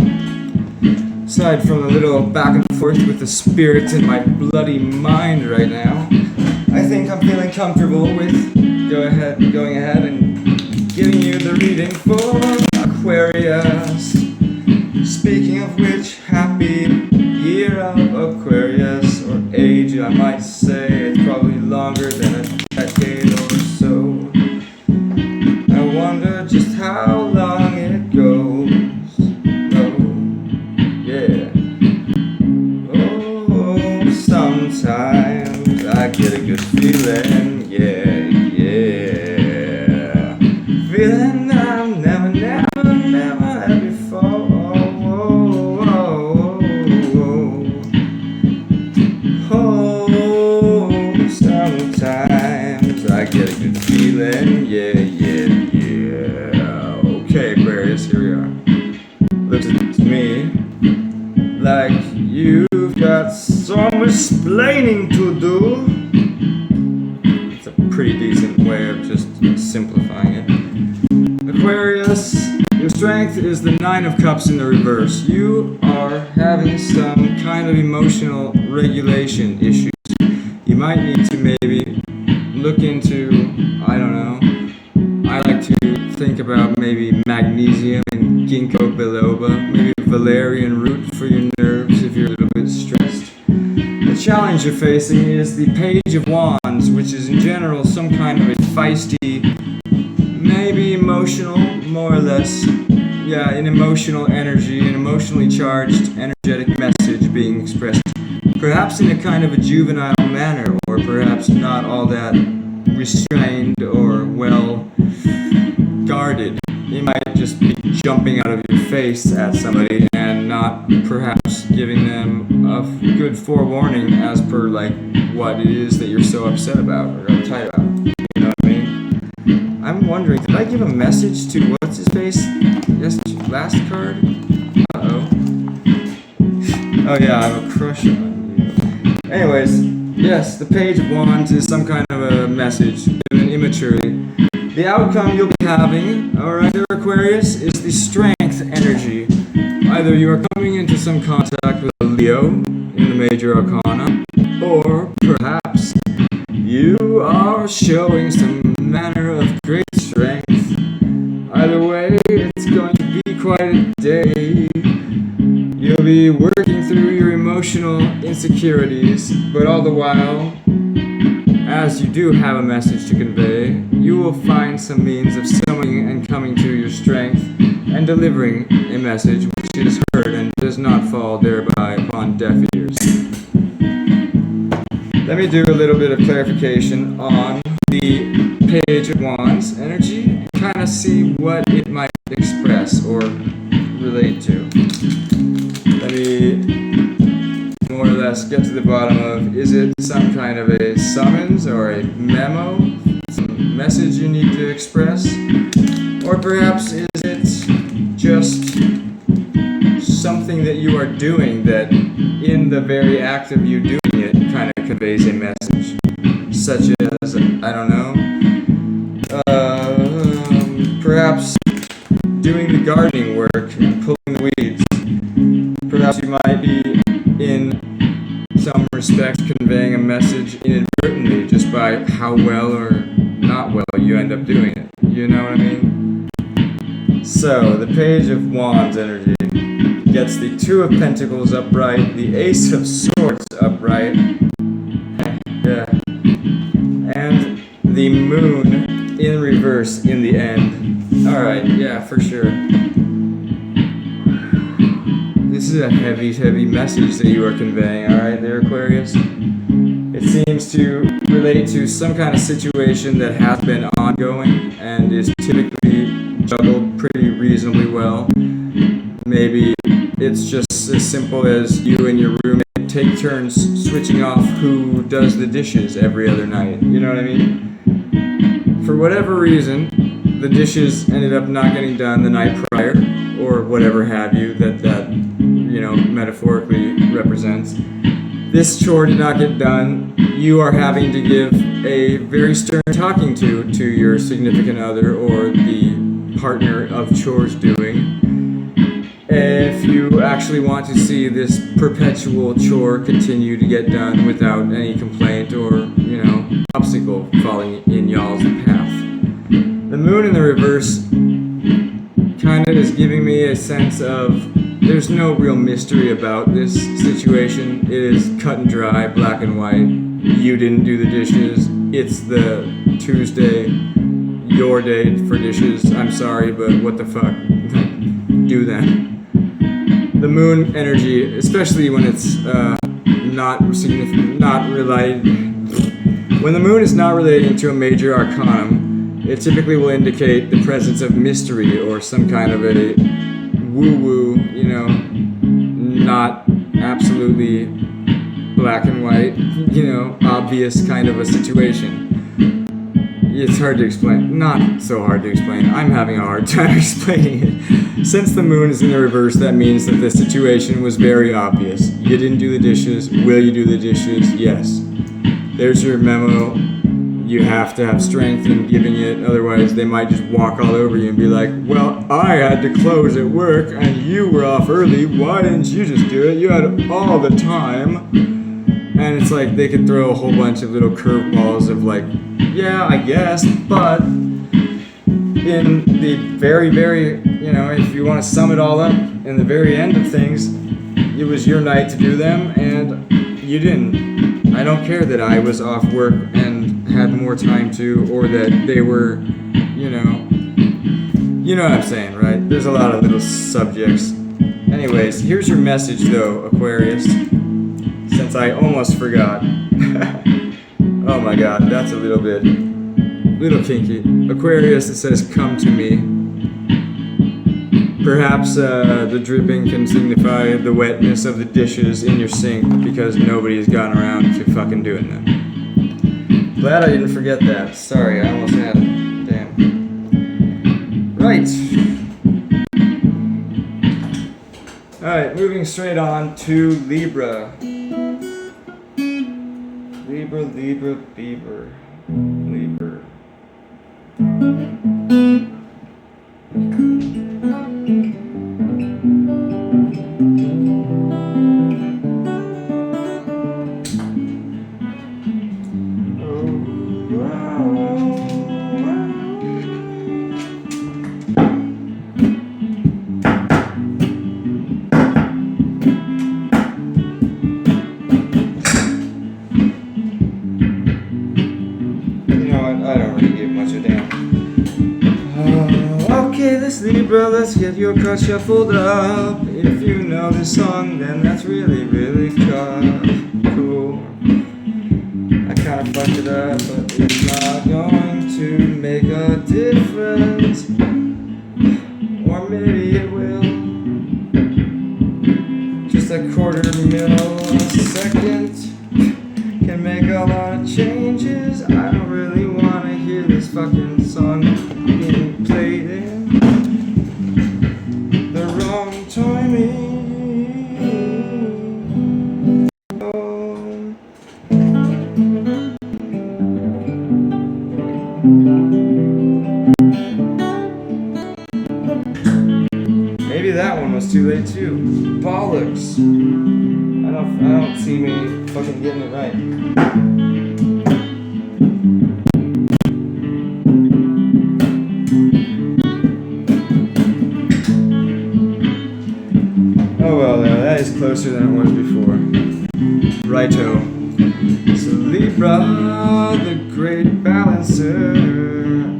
[SPEAKER 1] aside from a little back and forth with the spirit in my bloody mind right now, I think I'm feeling comfortable with going ahead and giving you the reading for Aquarius. Speaking of which, happy year of Aquarius, or age I might say. It's probably longer than a decade or so. I wonder just how long it goes. Sometimes I get a good feeling, yeah. Feeling that I've never had before. Sometimes I get a good feeling, yeah. Okay, Aquarius, here we are. Looks to me like you've got some explaining to do. It's a pretty decent way of just simplifying it. Aquarius, your strength is the 9 of Cups in the reverse. You are having some kind of emotional regulation issues. You might need to maybe look into, I don't know, I like to think about maybe magnesium and ginkgo biloba, maybe valerian root for your nerves if you're a little bit stressed. The challenge you're facing is the Page of Wands, which is in general some kind of a feisty, maybe emotional, more or less, an emotional energy, an emotionally charged, energetic message being expressed, perhaps in a kind of a juvenile manner, or perhaps not all that restrained or well guarded. You might just be jumping out of your face at somebody and not perhaps giving them a good forewarning as per like what it is that you're so upset about or uptight about. You know what I mean? I'm wondering, did I give a message to what's his face? Yes, last card? Uh-oh. Oh yeah, I have a crush on you. Anyways, yes, the Page of Wands is some kind of a message given immaturely. The outcome you'll be having, alright, Aquarius, is the strength energy. Either you are coming into some contact with a Leo in the major arcana, or perhaps you are showing some manner of great strength. Either way, it's going to be quite a day. You'll be working through your emotional insecurities, but all the while, as you do have a message to convey, you will find some means of summoning and coming to your strength and delivering a message which is heard and does not fall thereby upon deaf ears. Let me do a little bit of clarification on the Page of Wands energy and kind of see what it might express or relate to? Let me more or less get to the bottom of, is it some kind of a summons or a memo, some message you need to express? Or perhaps is it just something that you are doing that in the very act of you doing it kind of conveys a message? Such as, I don't know, perhaps doing the gardening work and pulling the weeds. Perhaps you might be, in some respects, conveying a message inadvertently just by how well or not well you end up doing it. You know what I mean? So, the Page of Wands energy gets the Two of Pentacles upright, the Ace of Swords upright, yeah, and the Moon in reverse in the end. Alright, yeah, for sure. This is a heavy, heavy message that you are conveying, alright there, Aquarius? It seems to relate to some kind of situation that has been ongoing and is typically juggled pretty reasonably well. Maybe it's just as simple as you and your roommate take turns switching off who does the dishes every other night. You know what I mean? For whatever reason, the dishes ended up not getting done the night prior, or whatever have you that metaphorically represents. This chore did not get done. You are having to give a very stern talking to your significant other or the partner of chores doing, if you actually want to see this perpetual chore continue to get done without any complaint or, obstacle falling in y'all's path. The Moon in the reverse kind of is giving me a sense of there's no real mystery about this situation. It is cut and dry, black and white. You didn't do the dishes. It's the Tuesday, your day for dishes. I'm sorry, but what the fuck? Do them. The Moon energy, especially when it's not significant, not related. When the Moon is not relating to a major arcanum, it typically will indicate the presence of mystery or some kind of a woo-woo, not absolutely black and white, obvious kind of a situation. It's hard to explain. Not so hard to explain. I'm having a hard time explaining it. Since the Moon is in the reverse, that means that the situation was very obvious. You didn't do the dishes. Will you do the dishes? Yes. There's your memo. You have to have strength in giving it, otherwise they might just walk all over you and be like, well, I had to close at work and you were off early. Why didn't you just do it? You had all the time. And it's like they could throw a whole bunch of little curveballs of like, yeah, I guess, but in the very, very, if you want to sum it all up, in the very end of things, it was your night to do them and you didn't. I don't care that I was off work and had more time to, or that they were, you know what I'm saying, right? There's a lot of little subjects. Anyways, here's your message though, Aquarius, since I almost forgot. Oh my god, that's a little kinky. Aquarius, it says, come to me. Perhaps the dripping can signify the wetness of the dishes in your sink because nobody's gotten around to fucking doing them. Glad I didn't forget that. Sorry, I almost had it. Damn. Right. Alright, moving straight on to Libra. Libra. Libra, let's get your cards shuffled up. If you know this song, then that's really, really cool. I kinda fucked it up, but it's not going to make a difference. Or maybe it will. a quarter millisecond can make a lot of changes. I don't really want to hear this fucking song being played in the wrong timing. Maybe that one was too late too. Bollocks. I don't see me fucking getting it right. Oh well, that is closer than it was before. Righto. So Libra, the great balancer.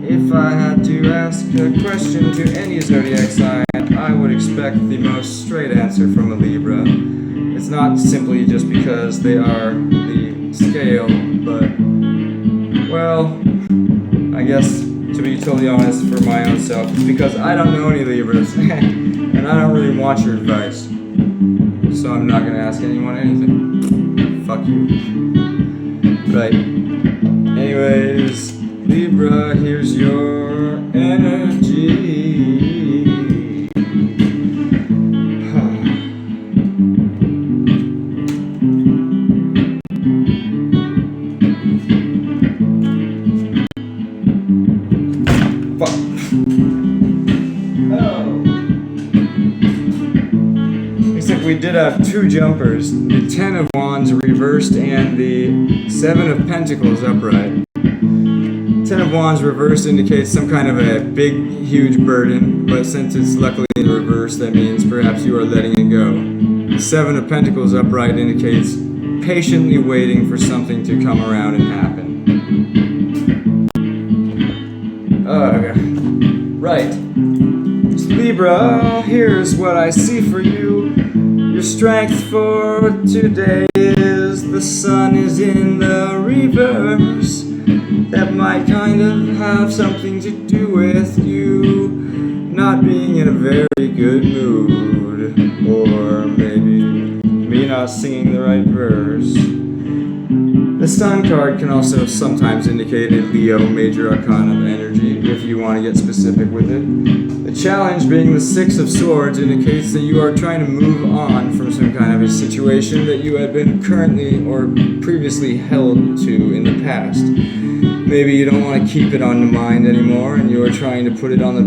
[SPEAKER 1] If I had to ask a question to any zodiac sign, I would expect the most straight answer from a Libra. It's not simply just because they are the scale, but, well, I guess to be totally honest for my own self, it's because I don't know any Libras, and I don't really want your advice. So I'm not going to ask anyone anything. Fuck you. Right. Anyways, Libra, here's your energy. We did have two jumpers, the 10 of Wands reversed and the 7 of Pentacles upright. 10 of Wands reversed indicates some kind of a big, huge burden, but since it's luckily in reverse, that means perhaps you are letting it go. The 7 of Pentacles upright indicates patiently waiting for something to come around and happen. Okay. Right. So Libra, here's what I see for you. Your strength for today is the sun is in the reverse. That might kind of have something to do with you not being in a very good mood. Or maybe me not singing the right verse. The sun card can also sometimes indicate a Leo major arcana energy if you want to get specific with it. The challenge being the 6 of Swords indicates that you are trying to move on from some kind of a situation that you had been currently or previously held to in the past. Maybe you don't want to keep it on the mind anymore and you are trying to put it on the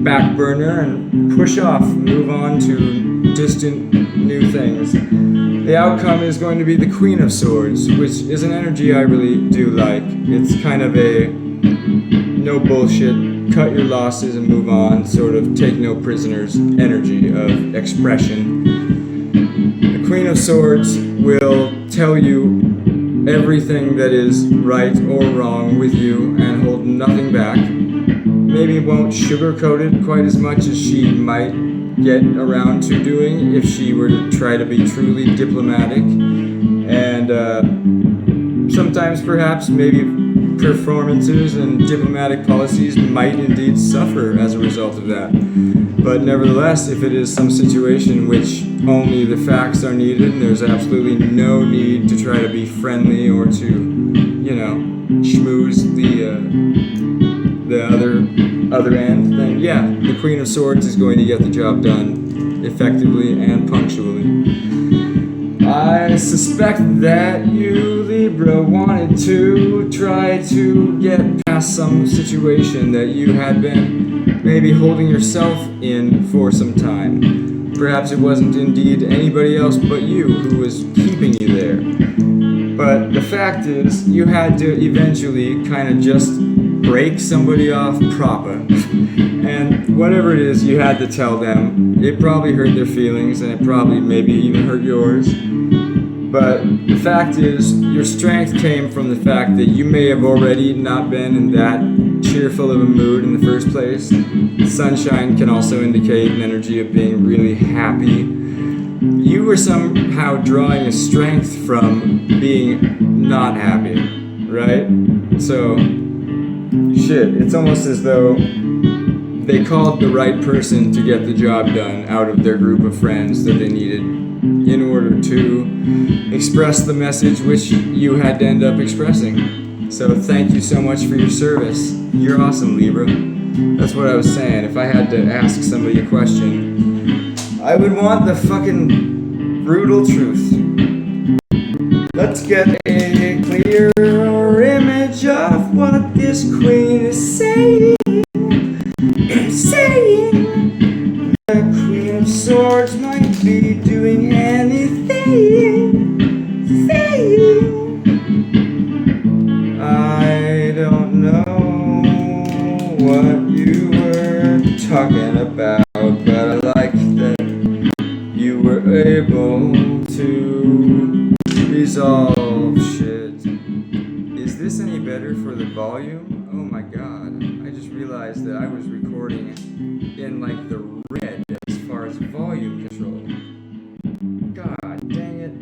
[SPEAKER 1] back burner and push off, move on to distant new things. The outcome is going to be the Queen of Swords, which is an energy I really do like. It's kind of a no bullshit, cut your losses and move on, sort of take no prisoners energy of expression. The Queen of Swords will tell you everything that is right or wrong with you and hold nothing back. Maybe won't sugarcoat it quite as much as she might get around to doing if she were to try to be truly diplomatic. And sometimes perhaps maybe performances and diplomatic policies might indeed suffer as a result of that. But nevertheless, if it is some situation in which only the facts are needed and there's absolutely no need to try to be friendly or to, you know, schmooze the other end, then yeah, the Queen of Swords is going to get the job done effectively and punctually. I suspect that you, Libra, wanted to try to get past some situation that you had been maybe holding yourself in for some time. Perhaps it wasn't indeed anybody else but you who was keeping you there. But the fact is, you had to eventually kind of just break somebody off proper. And whatever it is you had to tell them, it probably hurt their feelings and it probably maybe even hurt yours. But the fact is, your strength came from the fact that you may have already not been in that cheerful of a mood in the first place. Sunshine can also indicate an energy of being really happy. You were somehow drawing a strength from being not happy, right? So, shit, it's almost as though they called the right person to get the job done out of their group of friends that they needed, in order to express the message which you had to end up expressing. So thank you so much for your service. You're awesome, Libra. That's what I was saying. If I had to ask somebody a question, I would want the fucking brutal truth. Let's get a clearer image of what this queen is saying. The Queen of Swords might be doing anything. I don't know what you were talking about, but I like that you were able to resolve shit. Is this any better for the volume? Oh my god, I just realized that I was recording in like the red as far as volume control. God dang it.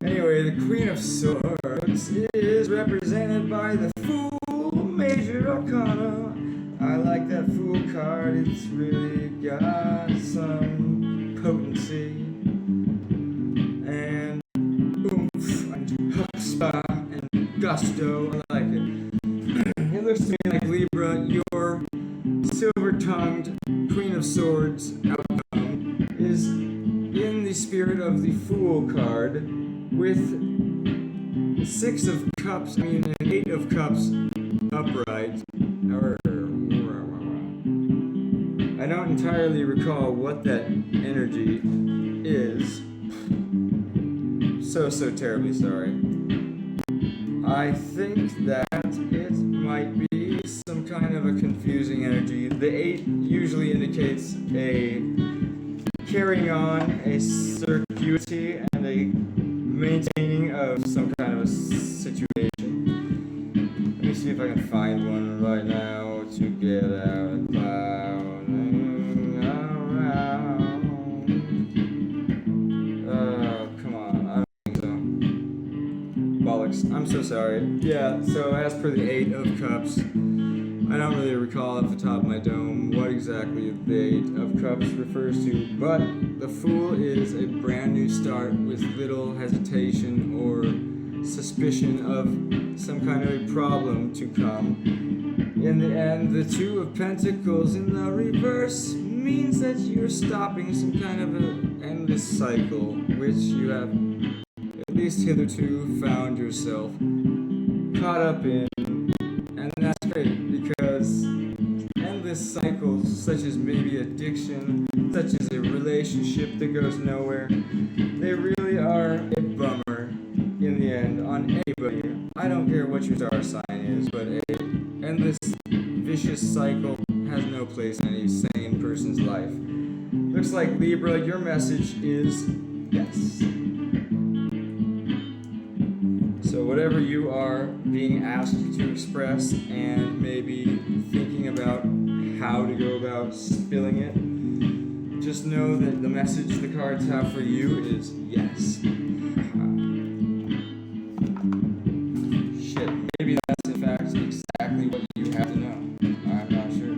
[SPEAKER 1] Anyway, the Queen of Swords is represented by the Fool, Major Arcana. I like that Fool card, it's really got some potency and oomph and chutzpah and gusto. I like it. It looks to me like Libra, your silver-tongued Queen of Swords outcome is in the spirit of the Fool card with the Six of Cups, an Eight of Cups upright. I don't entirely recall what that energy is. So terribly sorry. I think that it might be some kind of a confusing energy. The 8 usually indicates a carrying on, a circuity, and a maintaining of some kind of a situation. Let me see if I can find one right now to get out of cloud. Come on, I don't think so. Bollocks, I'm so sorry. Yeah, so as per the 8 of Cups, I don't really recall off the top of my dome what exactly the 8 of Cups refers to, but the Fool is a brand new start with little hesitation or suspicion of some kind of a problem to come. In the end, the Two of Pentacles in the reverse means that you're stopping some kind of an endless cycle, which you have, at least hitherto, found yourself caught up in. And that's great, because endless cycles, such as maybe addiction, such as a relationship that goes nowhere, they really are a bummer in the end on anybody. I don't care what your star sign is, but an endless vicious cycle has no place in any sane person's life. Looks like, Libra, your message is yes. So whatever you are being asked to express and maybe thinking about how to go about spilling it, just know that the message the cards have for you is yes. Shit, maybe that's in fact exactly what you have to know. I'm not sure.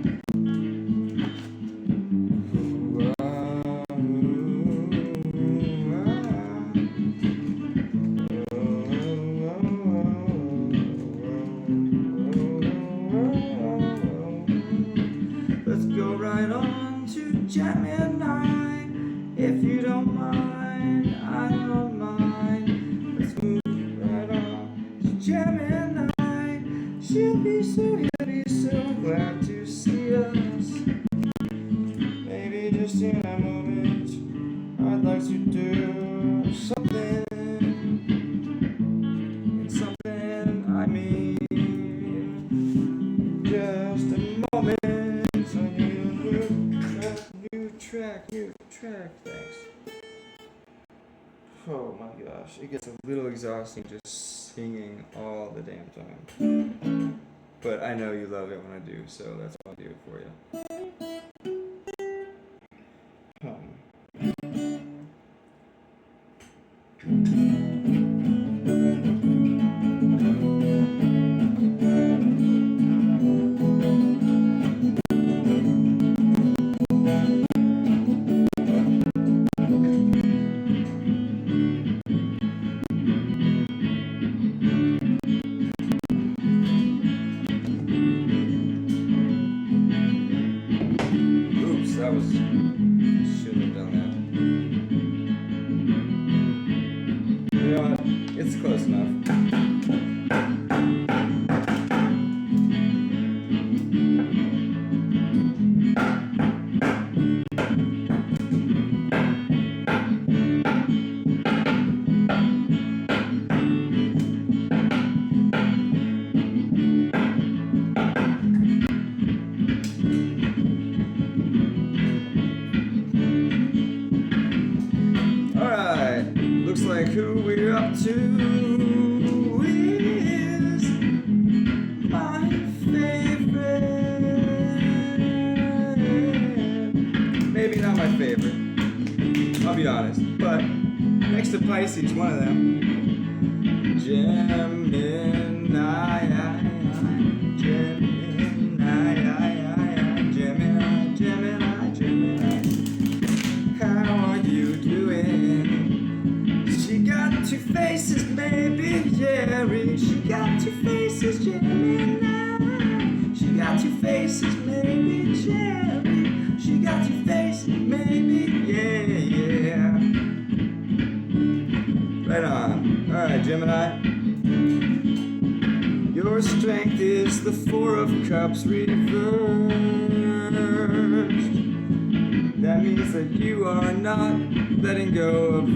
[SPEAKER 1] Let's go right on to Gemini, if you don't mind. I don't mind. Let's move right on to Gemini. She'll be so happy, so glad to see us. Maybe just in a moment, I'd like to do something. And something, I mean, just a moment. New track, thanks. Oh my gosh, it gets a little exhausting just singing all the damn time. But I know you love it when I do, so that's why I'll do it for you. shouldn't have done that. You know what? It's close enough. Looks like who we're up to is my favorite. Maybe not my favorite, I'll be honest, but next to Pisces, one of them. Gemini, Gemini. How are you doing? She got two faces, baby Jerry. She got two faces, Gemini. She got two faces, maybe Jerry. She got two faces, maybe, yeah. Right on. Alright, Gemini. Your strength is the Four of Cups reversed. That means that you are not letting go of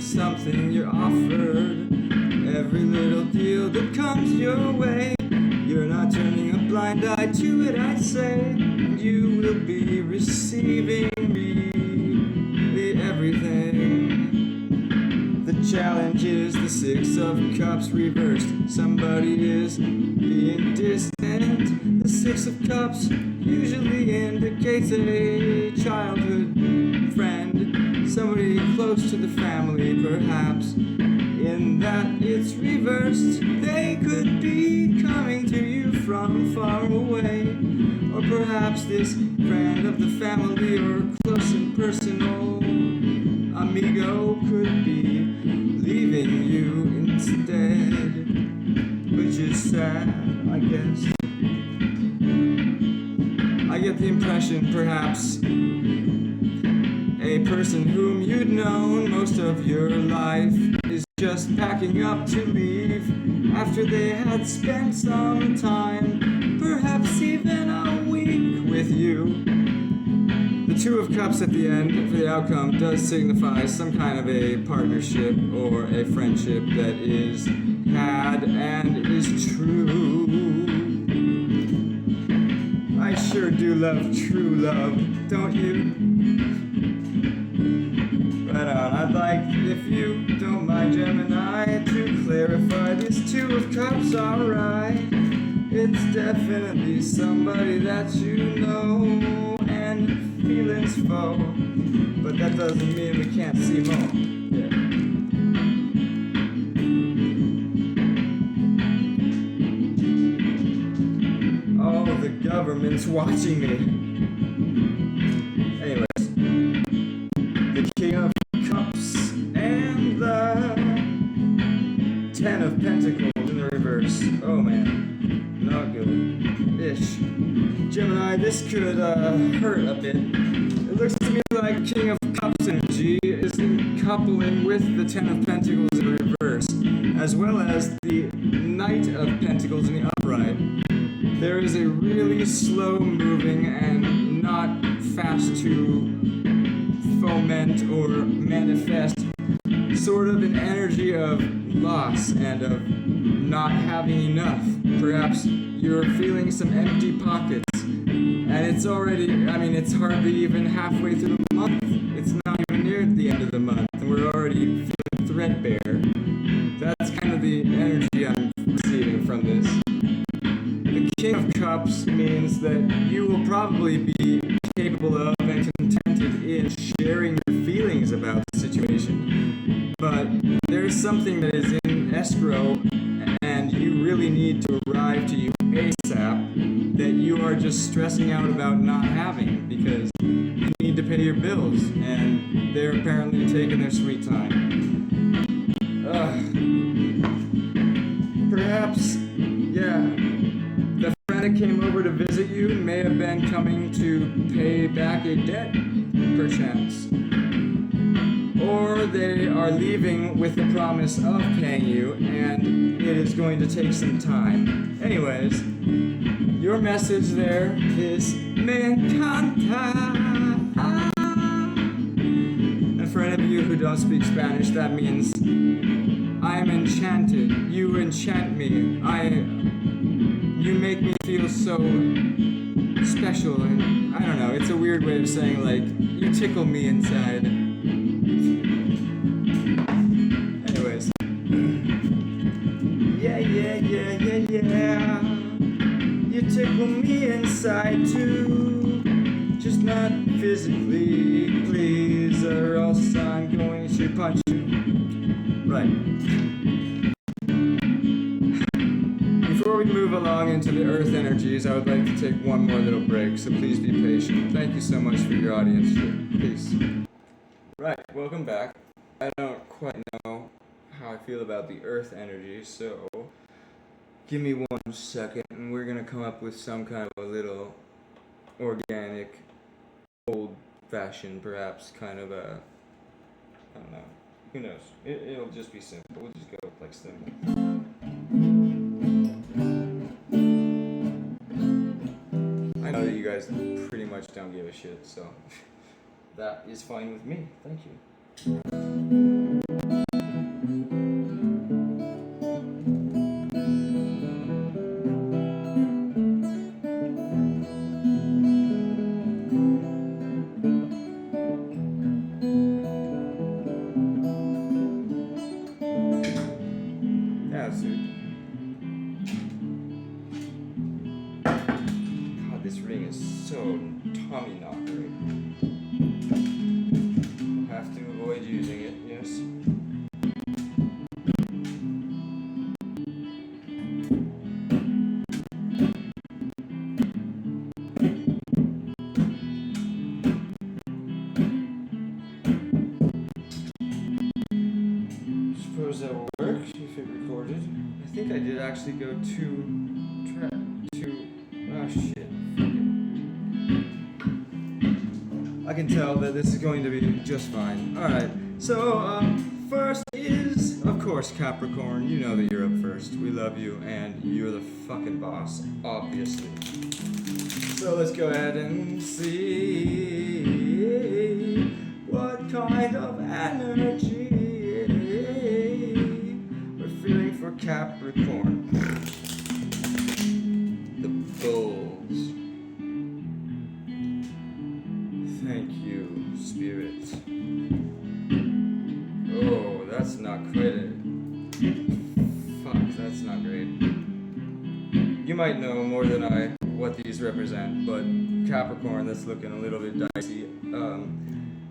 [SPEAKER 1] something you're offered. Every little deal that comes your way, you're not turning a blind eye to it, I'd say. And you will be receiving really everything. The challenge is the Six of Cups reversed. Somebody is being distant. The Six of Cups usually indicates a childhood friend, somebody close to the family perhaps. In that it's reversed, they could be coming to you from far away. Or perhaps this friend of the family or close and personal amigo could be leaving you instead, which is sad, I guess. I get the impression perhaps a person whom you'd known most of your life is just packing up to leave after they had spent some time, perhaps even a week with you. The Two of Cups at the end for the outcome does signify some kind of a partnership or a friendship that is had and is true. I sure do love true love, don't you? Right on. I'd like, if you don't mind, Gemini, to clarify these Two of Cups, alright. It's definitely somebody that you know and feelings for, but that doesn't mean we can't see more. Yeah. Oh, the government's watching me. Anyways, the King of Cups and the Ten of Pentacles in the reverse. Oh man. Not good. Ish. Gemini, this could hurt a bit. It looks to me like King of Cups energy is in coupling with the Ten of Pentacles in reverse, as well as the Knight of Pentacles in the upright. There is a really slow moving and not fast to foment or manifest sort of an energy of loss and of not having enough. Perhaps you're feeling some empty pockets, and it's already, it's hardly even halfway through the month. It's not even near the end of the month, and we're already feeling threadbare. That's kind of the energy I'm receiving from this. The King of Cups means that you will probably be capable of and contented in sharing your feelings about the situation. But there's something that is in escrow and you really need to arrive to you ASAP that you are just stressing out about not having because you need to pay your bills and they're apparently taking their sweet time. Perhaps, yeah, the friend that came over to visit you may have been coming to to pay back a debt, perchance. Or they are leaving with the promise of paying you, and it is going to take some time. Anyways, your message there is Me encanta. And for any of you who don't speak Spanish, that means I am enchanted. You enchant me. You make me feel so special, and I don't know, it's a weird way of saying, like, you tickle me inside. Anyways. Yeah. You tickle me inside too. Just not physically, please, or else I'm going to punch you. Right. Before we move along into the earth energies, I would like to take one more little break, so please be patient. Thank you so much for your audience. Peace. Right, welcome back. I don't quite know how I feel about the earth energy, so give me 1 second and we're going to come up with some kind of a little organic, old-fashioned, perhaps, kind of a, I don't know, who knows? It'll just be simple. We'll just go with, like, simple. I know that you guys pretty much don't give a shit, so that is fine with me. Thank you. Yeah, dude. God, this ring is so tummy knockery. I'll have to avoid using it, yes. Suppose that will work if it recorded. I think I did actually go oh shit. I can tell that this is going to be just fine. Alright, so first is, of course, Capricorn. You know that you're up first. We love you, and you're the fucking boss, obviously. So let's go ahead and see what kind of energy we're feeling for Capricorn. The bulls. Thank you, Spirit. Oh, that's not quite it. Fuck, that's not great. You might know more than I what these represent, but Capricorn, that's looking a little bit dicey.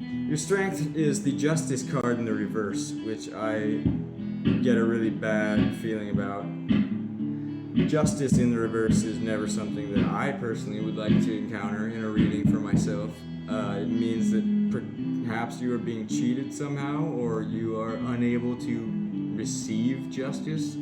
[SPEAKER 1] Your strength is the Justice card in the reverse, which I get a really bad feeling about. Justice in the reverse is never something that I personally would like to encounter in a reading for myself. It means that perhaps you are being cheated somehow, or you are unable to receive justice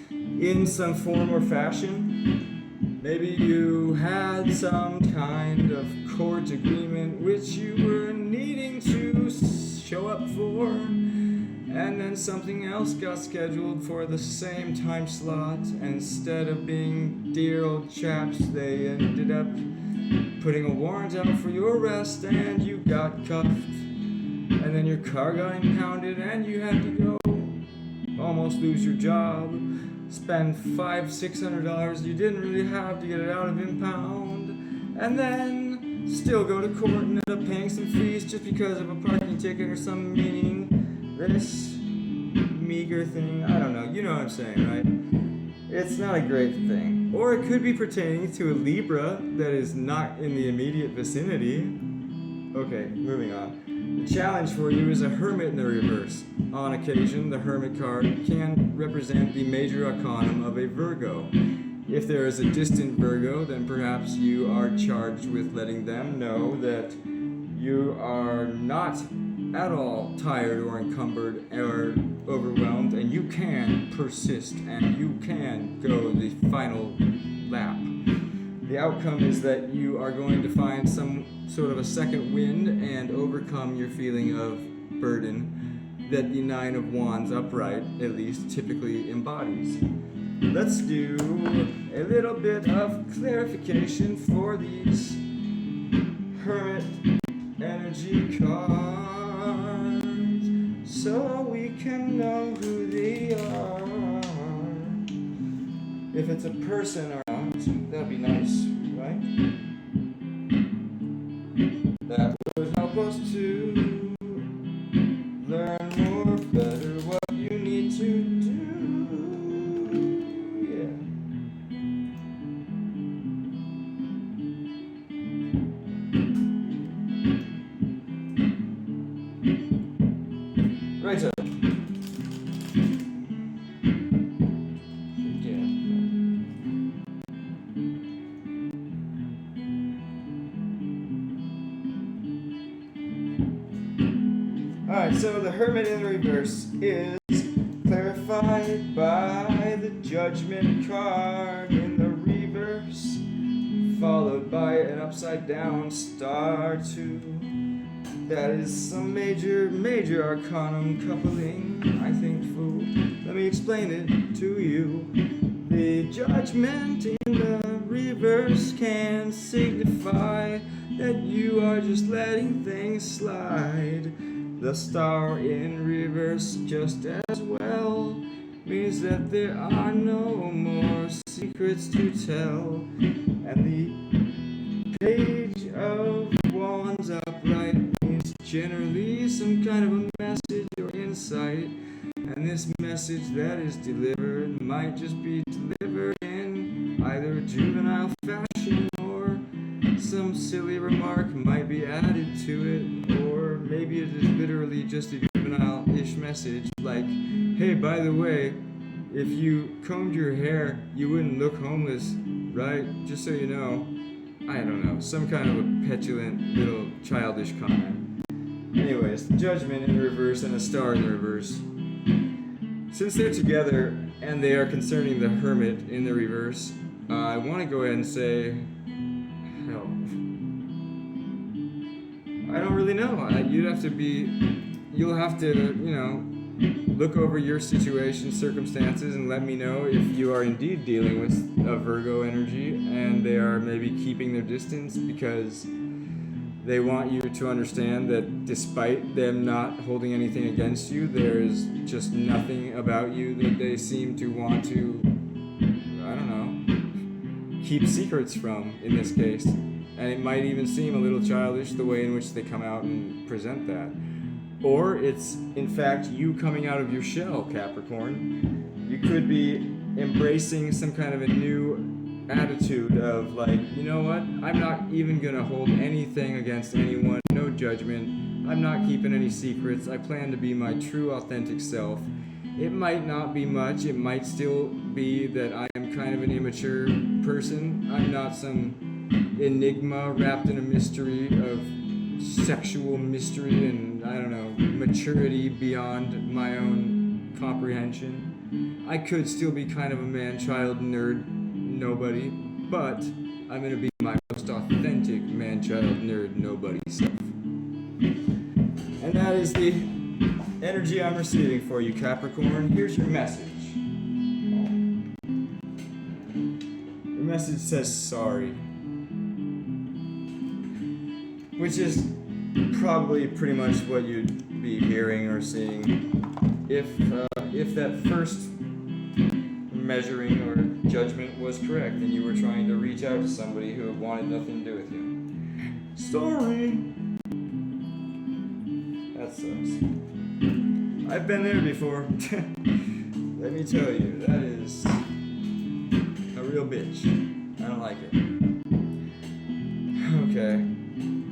[SPEAKER 1] in some form or fashion. Maybe you had some kind of court agreement which you were needing to show up for, and then something else got scheduled for the same time slot. Instead of being dear old chaps, they ended up putting a warrant out for your arrest, and you got cuffed, and then your car got impounded, and you had to go almost lose your job, spend $500-600 you didn't really have to get it out of impound, and then still go to court and end up paying some fees just because of a parking ticket or some meaningless meager thing. I don't know, you know what I'm saying, right? It's not a great thing. Or it could be pertaining to a Libra that is not in the immediate vicinity. Okay, moving on. The challenge for you is a Hermit in the reverse. On occasion, the Hermit card can represent the major arcanum of a Virgo. If there is a distant Virgo, then perhaps you are charged with letting them know that you are not at all tired or encumbered or overwhelmed, and you can persist and you can go the final lap. The outcome is that you are going to find some sort of a second wind and overcome your feeling of burden that the Nine of Wands upright, at least, typically embodies. Let's do a little bit of clarification for these Hermit energy cards so we can know who they are. If it's a person or not, that'd be nice, right? That would help us to learn more better what you need to do. Right, so. Alright, so the Hermit in reverse is clarified by the Judgment card in the reverse, followed by an upside down star 2. That is some major arcanum coupling, I think, fool. Let me explain it to you. The Judgment in the reverse can signify that you are just letting things slide. The star in reverse just as well means that there are no more secrets to tell. And the Page of Wands upright means generally some kind of a message or insight. And this message that is delivered might just be delivered in either juvenile fashion or some silly remark might be added to it, or maybe it is literally just a juvenile-ish message like, hey, by the way, if you combed your hair, you wouldn't look homeless, right? Just so you know. I don't know, some kind of a petulant little childish comment. Anyways, the Judgment in the reverse and a star in the reverse. Since they're together and they are concerning the Hermit in the reverse, I want to go ahead and say, hell, I don't really know. You'll have to, look over your situation, circumstances, and let me know if you are indeed dealing with a Virgo energy and they are maybe keeping their distance because they want you to understand that despite them not holding anything against you, there is just nothing about you that they seem to want to, keep secrets from in this case. And it might even seem a little childish the way in which they come out and present that. Or it's, in fact, you coming out of your shell, Capricorn. You could be embracing some kind of a new attitude of like, you know what? I'm not even going to hold anything against anyone. No judgment. I'm not keeping any secrets. I plan to be my true, authentic self. It might not be much. It might still be that I am kind of an immature person. I'm not some enigma wrapped in a mystery of sexual mystery and, maturity beyond my own comprehension. I could still be kind of a man-child nerd nobody, but I'm going to be my most authentic man-child nerd nobody self. And that is the energy I'm receiving for you, Capricorn. Here's your message. Your message says sorry, which is probably pretty much what you'd be hearing or seeing if that first measuring or judgment was correct and you were trying to reach out to somebody who wanted nothing to do with you. Sorry. That sucks. I've been there before. Let me tell you, that is a real bitch. I don't like it. Okay.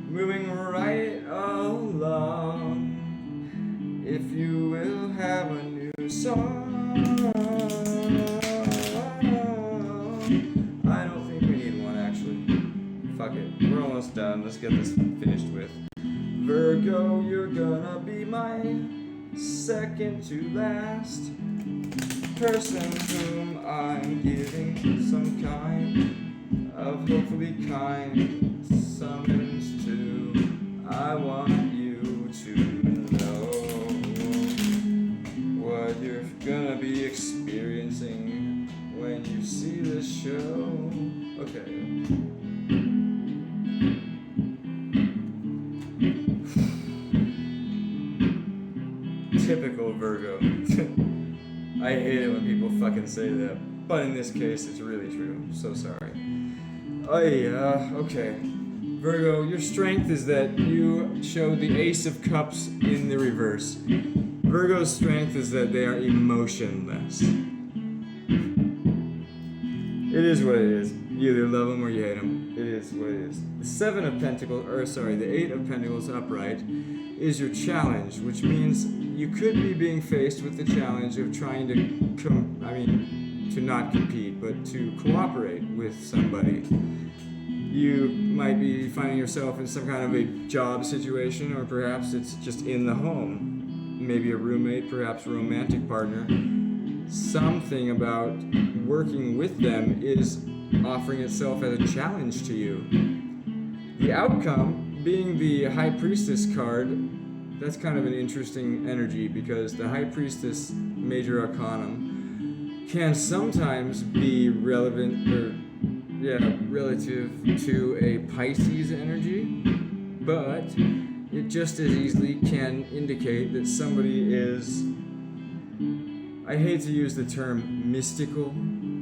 [SPEAKER 1] Moving right along. If you will have a new song. I don't think we need one actually. Fuck it. We're almost done. Let's get this finished with. Virgo, you're gonna be my second to last person whom I'm giving some kind of hopefully kind summons to. I want you to know what you're gonna be experiencing when you see this show. Okay. Typical Virgo. I hate it when people fucking say that, but in this case, it's really true. So sorry. Oh yeah, okay. Virgo, your strength is that you show the Ace of Cups in the reverse. Virgo's strength is that they are emotionless. It is what it is. You either love them or you hate them. It is what it is. The the Eight of Pentacles upright is your challenge, which means you could be being faced with the challenge of trying to to not compete, but to cooperate with somebody. You might be finding yourself in some kind of a job situation, or perhaps it's just in the home. Maybe a roommate, perhaps a romantic partner. Something about working with them is offering itself as a challenge to you. The outcome being the High Priestess card, that's kind of an interesting energy because the High Priestess Major Arcanum can sometimes be relative to a Pisces energy, but it just as easily can indicate that somebody is, I hate to use the term mystical,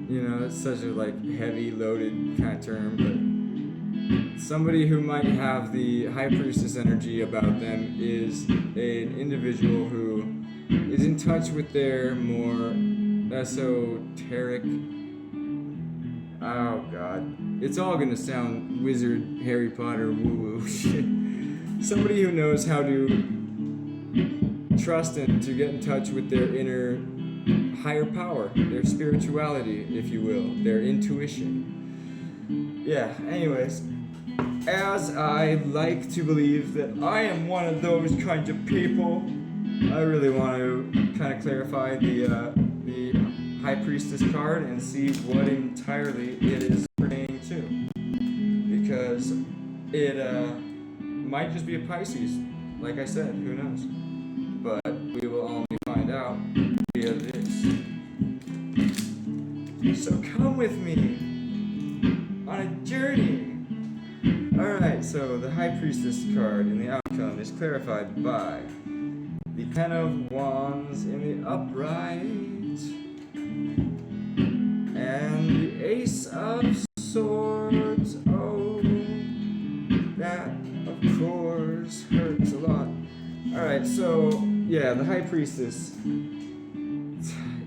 [SPEAKER 1] it's such a heavy loaded kind of term, but somebody who might have the High Priestess energy about them is an individual who is in touch with their more esoteric, oh god, it's all gonna sound wizard, Harry Potter, woo-woo shit. Somebody who knows how to trust and to get in touch with their inner higher power, their spirituality, if you will, their intuition. Yeah, anyways, as I like to believe that I am one of those kinds of people, I really want to kind of clarify the High Priestess card and see what entirely it is pertaining to. Because it might just be a Pisces. Like I said, who knows? But we will only find out via this. So come with me on a journey. Alright, so the High Priestess card in the outcome is clarified by the Ten of Wands in the upright and the Ace of Swords. Oh, that of course hurts a lot. Alright, so yeah, the High Priestess,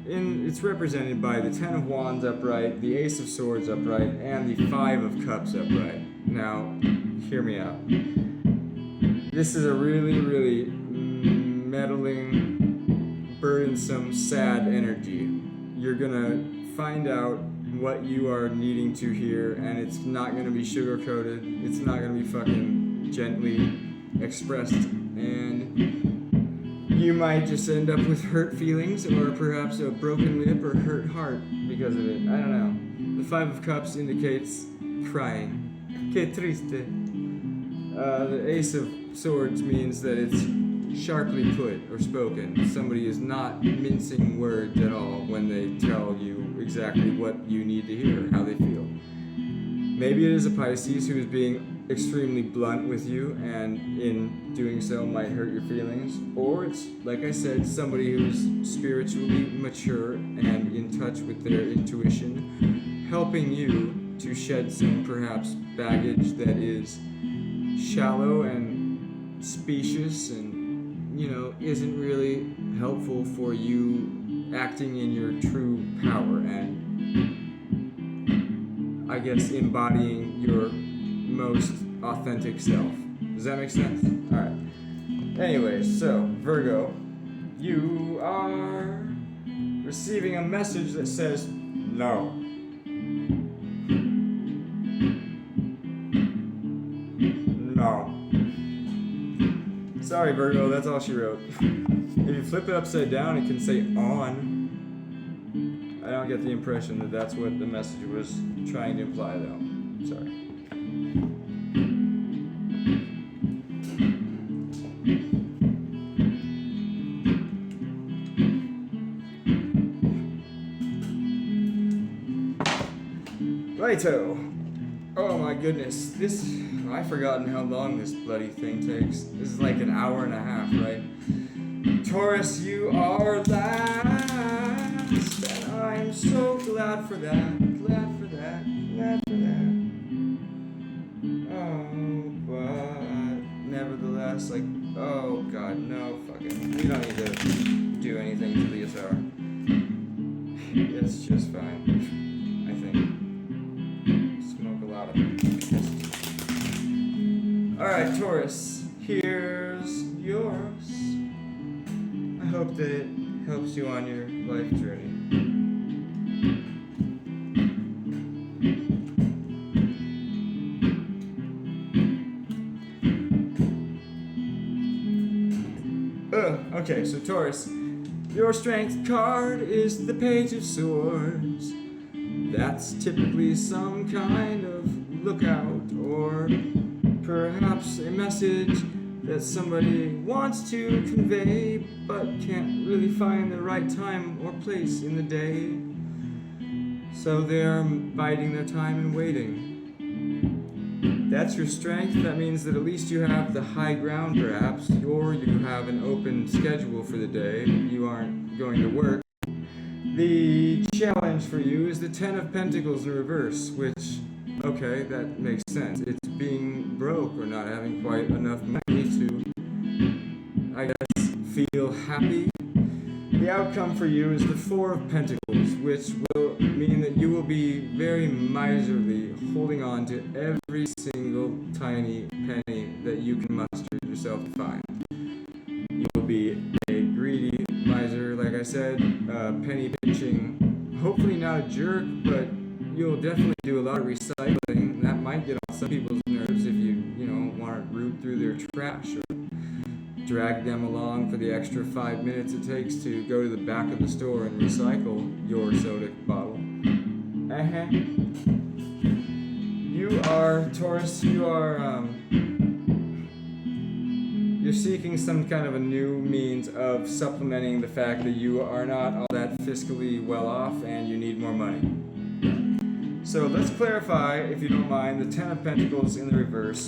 [SPEAKER 1] it's represented by the Ten of Wands upright, the Ace of Swords upright, and the Five of Cups upright. Now, hear me out. This is a really, really meddling, burdensome, sad energy. You're gonna find out what you are needing to hear, and it's not gonna be sugar-coated. It's not gonna be fucking gently expressed, and you might just end up with hurt feelings, or perhaps a broken lip or hurt heart because of it. I don't know. The Five of Cups indicates crying. Que triste. The Ace of Swords means that it's sharply put or spoken. Somebody is not mincing words at all when they tell you exactly what you need to hear, how they feel. Maybe it is a Pisces who is being extremely blunt with you, and in doing so might hurt your feelings. Or it's, like I said, somebody who's spiritually mature and in touch with their intuition, helping you to shed some perhaps baggage that is shallow and specious and isn't really helpful for you acting in your true power and I guess embodying your most authentic self. Does that make sense? Alright. Anyways, so Virgo, you are receiving a message that says no. No. Sorry, Virgo, that's all she wrote. If you flip it upside down, it can say on. I don't get the impression that that's what the message was trying to imply, though. Sorry. Righto. Oh my goodness. I've forgotten how long this bloody thing takes. This is like an hour and a half, right? Taurus, you are last. And I'm so glad for that. Glad for that. Glad for that. Oh, but nevertheless, like, oh god, no fucking. We don't need to do anything to the guitar. It's just fine, I think. Smoke a lot of it. Alright, Taurus, here's yours. I hope that it helps you on your life journey. Okay, so Taurus, your strength card is the Page of Swords. That's typically some kind of lookout or perhaps a message that somebody wants to convey but can't really find the right time or place in the day. So they are biding their time and waiting. That's your strength. That means that at least you have the high ground perhaps, or you have an open schedule for the day. You aren't going to work. The challenge for you is the Ten of Pentacles in reverse, which, okay, that makes sense. It's being broke or not having quite enough money to, I guess, feel happy. The outcome for you is the Four of Pentacles, which will mean that you will be very miserly, holding on to every single tiny penny that you can muster yourself to find. You will be a greedy miser, like I said, penny pinching, hopefully not a jerk, but you'll definitely do a lot of recycling. That might get on some people's nerves if you want to root through their trash or drag them along for the extra 5 minutes it takes to go to the back of the store and recycle your soda bottle. You are, Taurus, you're seeking some kind of a new means of supplementing the fact that you are not all that fiscally well off and you need more money. So let's clarify, if you don't mind, the Ten of Pentacles in the reverse,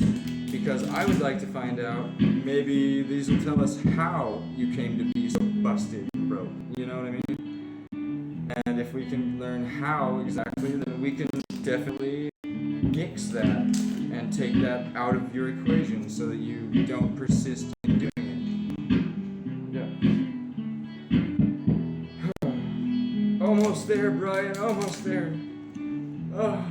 [SPEAKER 1] because I would like to find out, maybe these will tell us how you came to be so busted and broke, you know what I mean? And if we can learn how exactly, then we can definitely nix that and take that out of your equation so that you don't persist in doing it. Yeah. Almost there, Brian, almost there. Oh,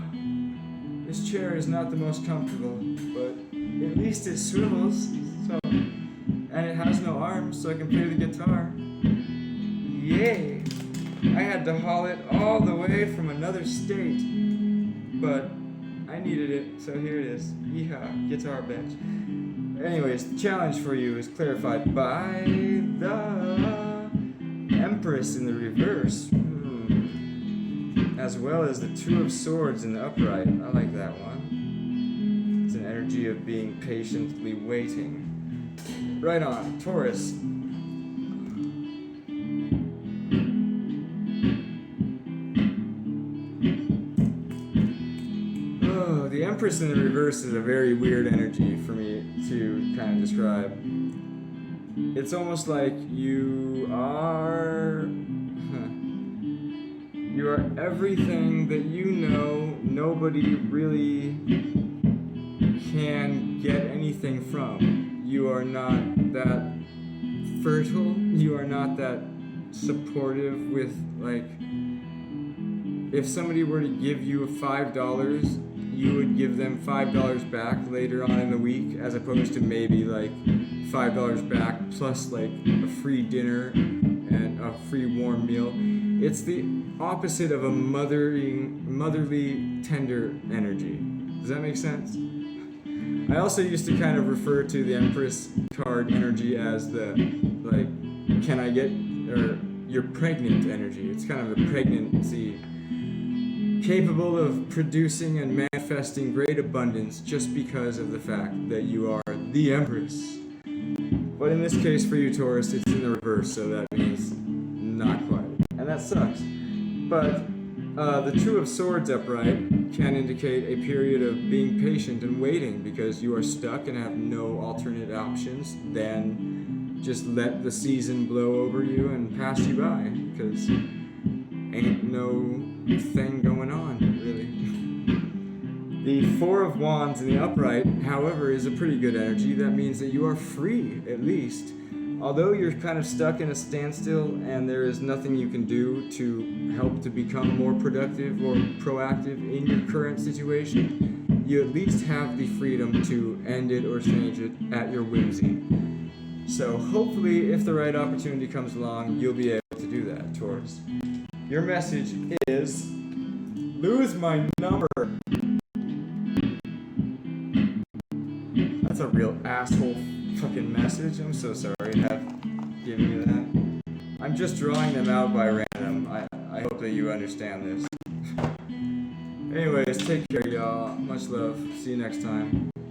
[SPEAKER 1] this chair is not the most comfortable, but at least it swivels, and it has no arms, so I can play the guitar. Yay! I had to haul it all the way from another state, but I needed it, so here it is. Yeehaw, guitar bench. Anyways, the challenge for you is clarified by the Empress in the reverse. As well as the Two of Swords in the upright. I like that one. It's an energy of being patiently waiting. Right on, Taurus. Oh, the Empress in the reverse is a very weird energy for me to kind of describe. It's almost like you are everything that you know nobody really can get anything from. You are not that fertile. You are not that supportive with, like, if somebody were to give you $5, you would give them $5 back later on in the week, as opposed to maybe like $5 back plus like a free dinner and a free warm meal. It's the opposite of a motherly, tender energy. Does that make sense? I also used to kind of refer to the Empress card energy as the, like, can I get, or you're pregnant energy. It's kind of a pregnancy capable of producing and manifesting great abundance just because of the fact that you are the Empress. But in this case for you, Taurus, it's in the reverse, so that means not quite. And that sucks. But the Two of Swords upright can indicate a period of being patient and waiting because you are stuck and have no alternate options than just let the season blow over you and pass you by because ain't no thing going on, really. The Four of Wands in the upright, however, is a pretty good energy. That means that you are free, at least. Although you're kind of stuck in a standstill and there is nothing you can do to help to become more productive or proactive in your current situation, you at least have the freedom to end it or change it at your whimsy. So hopefully, if the right opportunity comes along, you'll be able to do that, Taurus. Your message is, lose my number. That's a real asshole fucking message. I'm so sorry to have given you that. I'm just drawing them out by random. I hope that you understand this. Anyways, take care, y'all. Much love. See you next time.